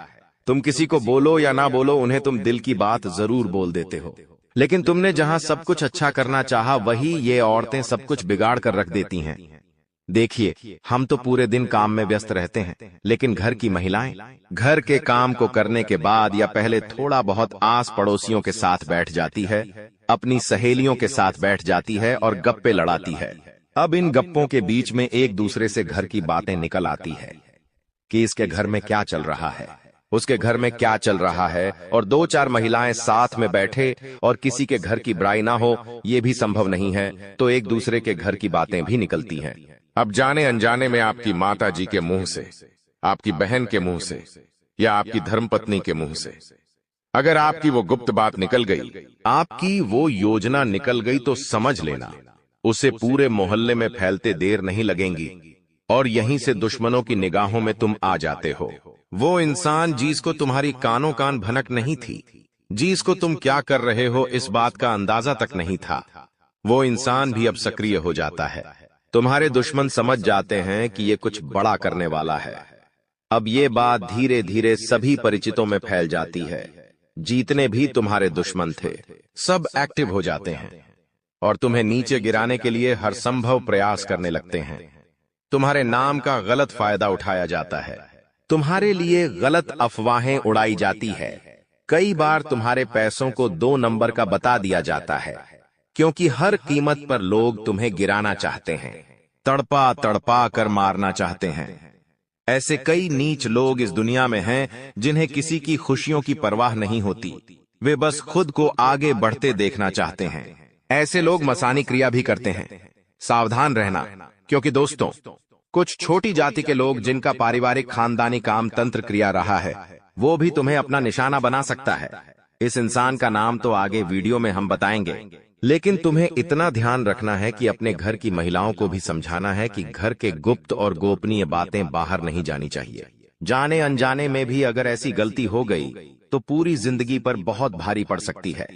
तुम किसी को बोलो या ना बोलो, उन्हें तुम दिल की बात जरूर बोल देते हो। लेकिन तुमने जहां सब कुछ अच्छा करना चाहा, वही ये औरतें सब कुछ बिगाड़ कर रख देती हैं। देखिए, हम तो पूरे दिन काम में व्यस्त रहते हैं, लेकिन घर की महिलाएं घर के काम को करने के बाद या पहले थोड़ा बहुत आस पड़ोसियों के साथ बैठ जाती है, अपनी सहेलियों के साथ बैठ जाती है और गप्पे लड़ाती है। अब इन गप्पों के बीच में एक दूसरे से घर की बातें निकल आती है कि इसके घर में क्या चल रहा है, उसके घर में क्या चल रहा है, और दो चार महिलाएं साथ में बैठे और किसी के घर की बुराई ना हो, ये भी संभव नहीं है, तो एक दूसरे के घर की बातें भी निकलती हैं। अब जाने अनजाने में आपकी माता जी के मुंह से, आपकी बहन के मुंह से या आपकी धर्मपत्नी के मुंह से अगर आपकी वो गुप्त बात निकल गई, आपकी वो योजना निकल गई, तो समझ लेना उसे पूरे मोहल्ले में फैलते देर नहीं लगेंगी और यहीं से दुश्मनों की निगाहों में तुम आ जाते हो। वो इंसान जिसको तुम्हारी कानों कान भनक नहीं थी, जिसको तुम क्या कर रहे हो इस बात का अंदाजा तक नहीं था, वो इंसान भी अब सक्रिय हो जाता है। तुम्हारे दुश्मन समझ जाते हैं कि ये कुछ बड़ा करने वाला है। अब ये बात धीरे धीरे सभी परिचितों में फैल जाती है। जितने भी तुम्हारे दुश्मन थे, सब एक्टिव हो जाते हैं और तुम्हें नीचे गिराने के लिए हर संभव प्रयास करने लगते हैं। तुम्हारे नाम का गलत फायदा उठाया जाता है, तुम्हारे लिए गलत अफवाहें उड़ाई जाती है। कई बार तुम्हारे पैसों को 2 नंबर का बता दिया जाता है, क्योंकि हर कीमत पर लोग तुम्हें गिराना चाहते हैं, तड़पा तड़पा कर मारना चाहते हैं। ऐसे कई नीच लोग इस दुनिया में हैं जिन्हें किसी की खुशियों की परवाह नहीं होती, वे बस खुद को आगे बढ़ते देखना चाहते हैं। ऐसे लोग मसानी क्रिया भी करते हैं। सावधान रहना, क्योंकि दोस्तों, कुछ छोटी जाति के लोग जिनका पारिवारिक खानदानी काम तंत्र क्रिया रहा है, वो भी तुम्हें अपना निशाना बना सकता है। इस इंसान का नाम तो आगे वीडियो में हम बताएंगे, लेकिन तुम्हें इतना ध्यान रखना है कि अपने घर की महिलाओं को भी समझाना है कि घर के गुप्त और गोपनीय बातें बाहर नहीं जानी चाहिए। जाने अनजाने में भी अगर ऐसी गलती हो गई तो पूरी जिंदगी पर बहुत भारी पड़ सकती है।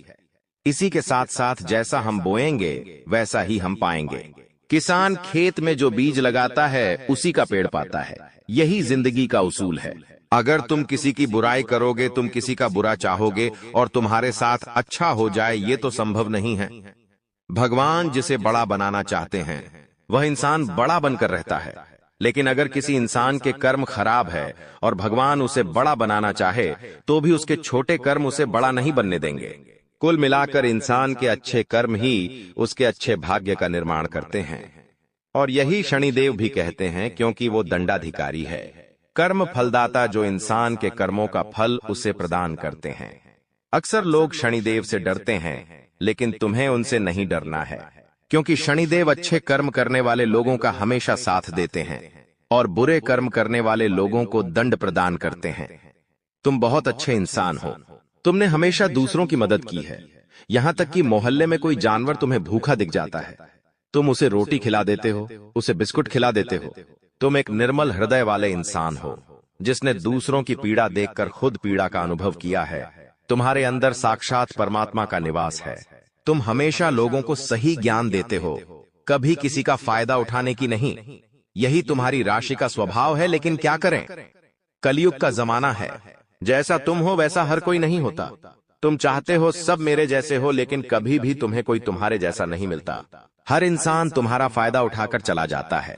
इसी के साथ साथ जैसा हम बोएंगे वैसा ही हम पाएंगे। किसान खेत में जो बीज लगाता है उसी का पेड़ पाता है, यही जिंदगी का उसूल है। अगर तुम किसी की बुराई करोगे, तुम किसी का बुरा चाहोगे और तुम्हारे साथ अच्छा हो जाए, ये तो संभव नहीं है। भगवान जिसे बड़ा बनाना चाहते हैं वह इंसान बड़ा बनकर रहता है, लेकिन अगर किसी इंसान के कर्म खराब है और भगवान उसे बड़ा बनाना चाहे तो भी उसके छोटे कर्म उसे बड़ा नहीं बनने देंगे। कुल मिलाकर इंसान के अच्छे कर्म ही उसके अच्छे भाग्य का निर्माण करते हैं, और यही शनिदेव भी कहते हैं, क्योंकि वो दंडाधिकारी है, कर्म फलदाता, जो इंसान के कर्मों का फल उसे प्रदान करते हैं। अक्सर लोग शनिदेव से डरते हैं, लेकिन तुम्हें उनसे नहीं डरना है, क्योंकि शनिदेव अच्छे कर्म करने वाले लोगों का हमेशा साथ देते हैं और बुरे कर्म करने वाले लोगों को दंड प्रदान करते हैं। तुम बहुत अच्छे इंसान हो, तुमने हमेशा दूसरों की मदद की है। यहां तक कि मोहल्ले में कोई जानवर तुम्हें भूखा दिख जाता है, तुम उसे रोटी खिला देते हो, उसे बिस्कुट खिला देते हो। तुम एक निर्मल हृदय वाले इंसान हो, जिसने दूसरों की पीड़ा देखकर खुद पीड़ा का अनुभव किया है। तुम्हारे अंदर साक्षात परमात्मा का निवास है। तुम हमेशा लोगों को सही ज्ञान देते हो, कभी किसी का फायदा उठाने की नहीं। यही तुम्हारी राशि का स्वभाव है, लेकिन क्या करें, कलयुग का जमाना है। जैसा तुम हो वैसा हर कोई नहीं होता। तुम चाहते हो सब मेरे जैसे हो, लेकिन कभी भी तुम्हें कोई तुम्हारे जैसा नहीं मिलता। हर इंसान तुम्हारा फायदा उठाकर चला जाता है,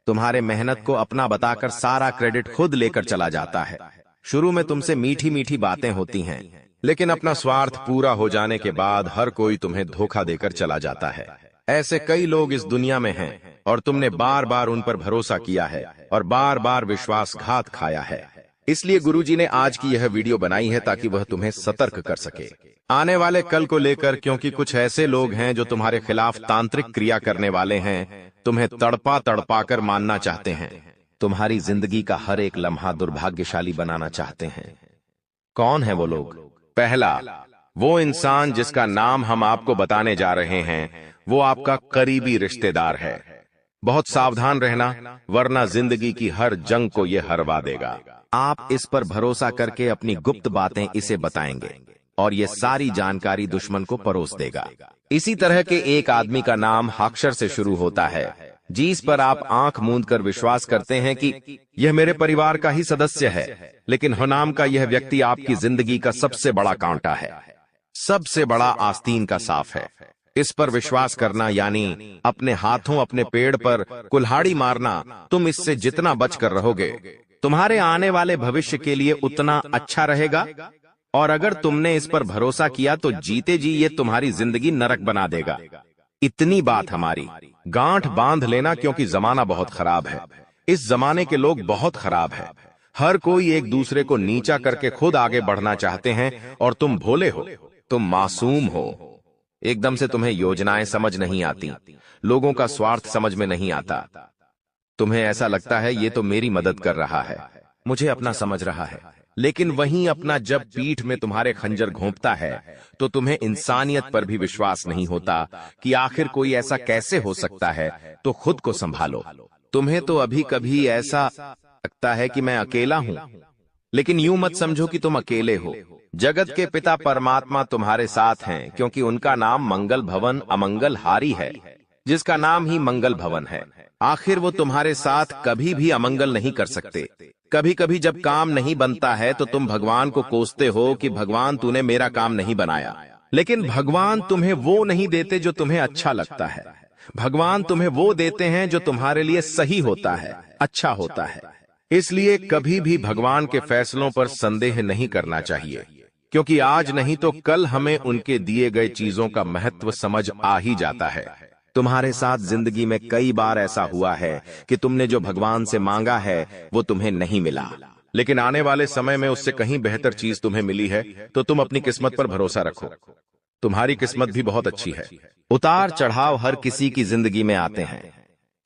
तुम्हारे मेहनत को अपना बताकर सारा क्रेडिट खुद लेकर चला जाता है। शुरू में तुमसे मीठी मीठी बातें होती हैं, लेकिन अपना स्वार्थ पूरा हो जाने के बाद हर कोई तुम्हें धोखा देकर चला जाता है। ऐसे कई लोग इस दुनिया में हैं और तुमने बार बार उन पर भरोसा किया है और बार बार विश्वासघात खाया है। इसलिए गुरुजी ने आज की यह वीडियो बनाई है ताकि वह तुम्हें सतर्क कर सके आने वाले कल को लेकर, क्योंकि कुछ ऐसे लोग हैं जो तुम्हारे खिलाफ तांत्रिक क्रिया करने वाले हैं, तुम्हें तड़पा तड़पा कर मानना चाहते हैं, तुम्हारी जिंदगी का हर एक लम्हा दुर्भाग्यशाली बनाना चाहते हैं। कौन है वो लोग? पहला, वो इंसान जिसका नाम हम आपको बताने जा रहे हैं, वो आपका करीबी रिश्तेदार है। बहुत सावधान रहना, वरना जिंदगी की हर जंग को यह हरवा देगा। आप इस पर भरोसा करके अपनी गुप्त बातें इसे बताएंगे और ये सारी जानकारी दुश्मन को परोस देगा। इसी तरह के एक आदमी का नाम अक्षर से शुरू होता है, जिस पर आप आंख मूंद कर विश्वास करते हैं कि यह मेरे परिवार का ही सदस्य है, लेकिन नाम का यह व्यक्ति आपकी जिंदगी का सबसे बड़ा कांटा है, सबसे बड़ा आस्तीन का साफ है। इस पर विश्वास करना यानी अपने हाथों अपने पेड़ पर कुल्हाड़ी मारना। तुम इससे जितना बचकर रहोगे, तुम्हारे आने वाले भविष्य के लिए उतना अच्छा रहेगा। और अगर तुमने इस पर भरोसा किया तो जीते जी ये तुम्हारी जिंदगी नरक बना देगा। इतनी बात हमारी, गांठ बांध लेना, क्योंकि जमाना बहुत खराब है। इस जमाने के लोग बहुत खराब है। हर कोई एक दूसरे को नीचा करके खुद आगे बढ़ना चाहते हैं, और तुम भोले हो, तुम मासूम हो। एकदम से तुम्हें योजनाएं समझ नहीं आती, लोगों का स्वार्थ समझ में नहीं आता। तुम्हें ऐसा लगता है ये तो मेरी मदद कर रहा है, मुझे अपना समझ रहा है, लेकिन वहीं अपना जब पीठ में तुम्हारे खंजर घोंपता है तो तुम्हें इंसानियत पर भी विश्वास नहीं होता कि आखिर कोई ऐसा कैसे हो सकता है। तो खुद को संभालो। तुम्हें तो अभी कभी ऐसा लगता है कि मैं अकेला हूं, लेकिन यूं मत समझो कि तुम अकेले हो। जगत के पिता परमात्मा तुम्हारे साथ हैं, क्योंकि उनका नाम मंगल भवन अमंगल हारी है, जिसका नाम ही मंगल भवन है। आखिर वो तुम्हारे साथ कभी भी अमंगल नहीं कर सकते। कभी कभी जब काम नहीं बनता है तो तुम भगवान को कोसते हो कि भगवान तूने मेरा काम नहीं बनाया, लेकिन भगवान तुम्हें वो नहीं देते जो तुम्हें अच्छा लगता है। भगवान तुम्हें वो देते हैं जो तुम्हारे लिए सही होता है, अच्छा होता है। इसलिए कभी भी भगवान के फैसलों पर संदेह नहीं करना चाहिए, क्योंकि आज नहीं तो कल हमें उनके दिए गए चीजों का महत्व समझ आ ही जाता है। तुम्हारे साथ जिंदगी में कई बार ऐसा हुआ है कि तुमने जो भगवान से मांगा है वो तुम्हें नहीं मिला, लेकिन आने वाले समय में उससे कहीं बेहतर चीज तुम्हें मिली है। तो तुम अपनी किस्मत पर भरोसा रखो, तुम्हारी किस्मत भी बहुत अच्छी है। उतार चढ़ाव हर किसी की जिंदगी में आते हैं।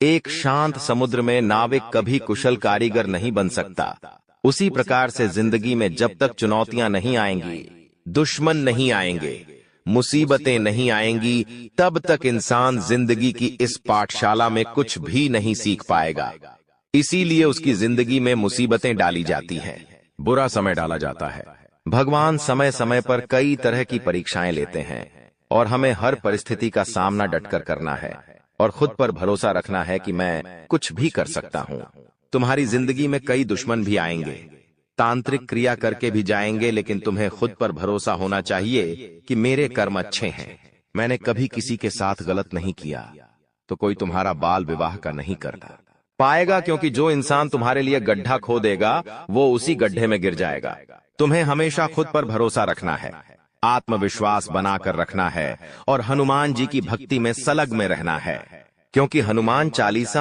एक शांत समुद्र में नाविक कभी कुशल कारीगर नहीं बन सकता। उसी प्रकार से जिंदगी में जब तक चुनौतियां नहीं आएंगी, दुश्मन नहीं आएंगे, मुसीबतें नहीं आएंगी, तब तक इंसान जिंदगी की इस पाठशाला में कुछ भी नहीं सीख पाएगा। इसीलिए उसकी जिंदगी में मुसीबतें डाली जाती हैं, बुरा समय डाला जाता है। भगवान समय समय पर कई तरह की परीक्षाएं लेते हैं और हमें हर परिस्थिति का सामना डटकर करना है और खुद पर भरोसा रखना है कि मैं कुछ भी कर सकता हूं। तुम्हारी जिंदगी में कई दुश्मन भी आएंगे, तांत्रिक क्रिया करके भी जाएंगे, लेकिन तुम्हें खुद पर भरोसा होना चाहिए कि मेरे कर्म अच्छे हैं, मैंने कभी किसी के साथ गलत नहीं किया, तो कोई तुम्हारा बाल विवाह का नहीं करता पाएगा, क्योंकि जो इंसान तुम्हारे लिए गड्ढा खोदेगा वो उसी गड्ढे में गिर जाएगा। तुम्हें हमेशा खुद पर भरोसा रखना है, आत्मविश्वास बनाकर रखना है और हनुमान जी की भक्ति में सलग में रहना है, क्योंकि हनुमान चालीसा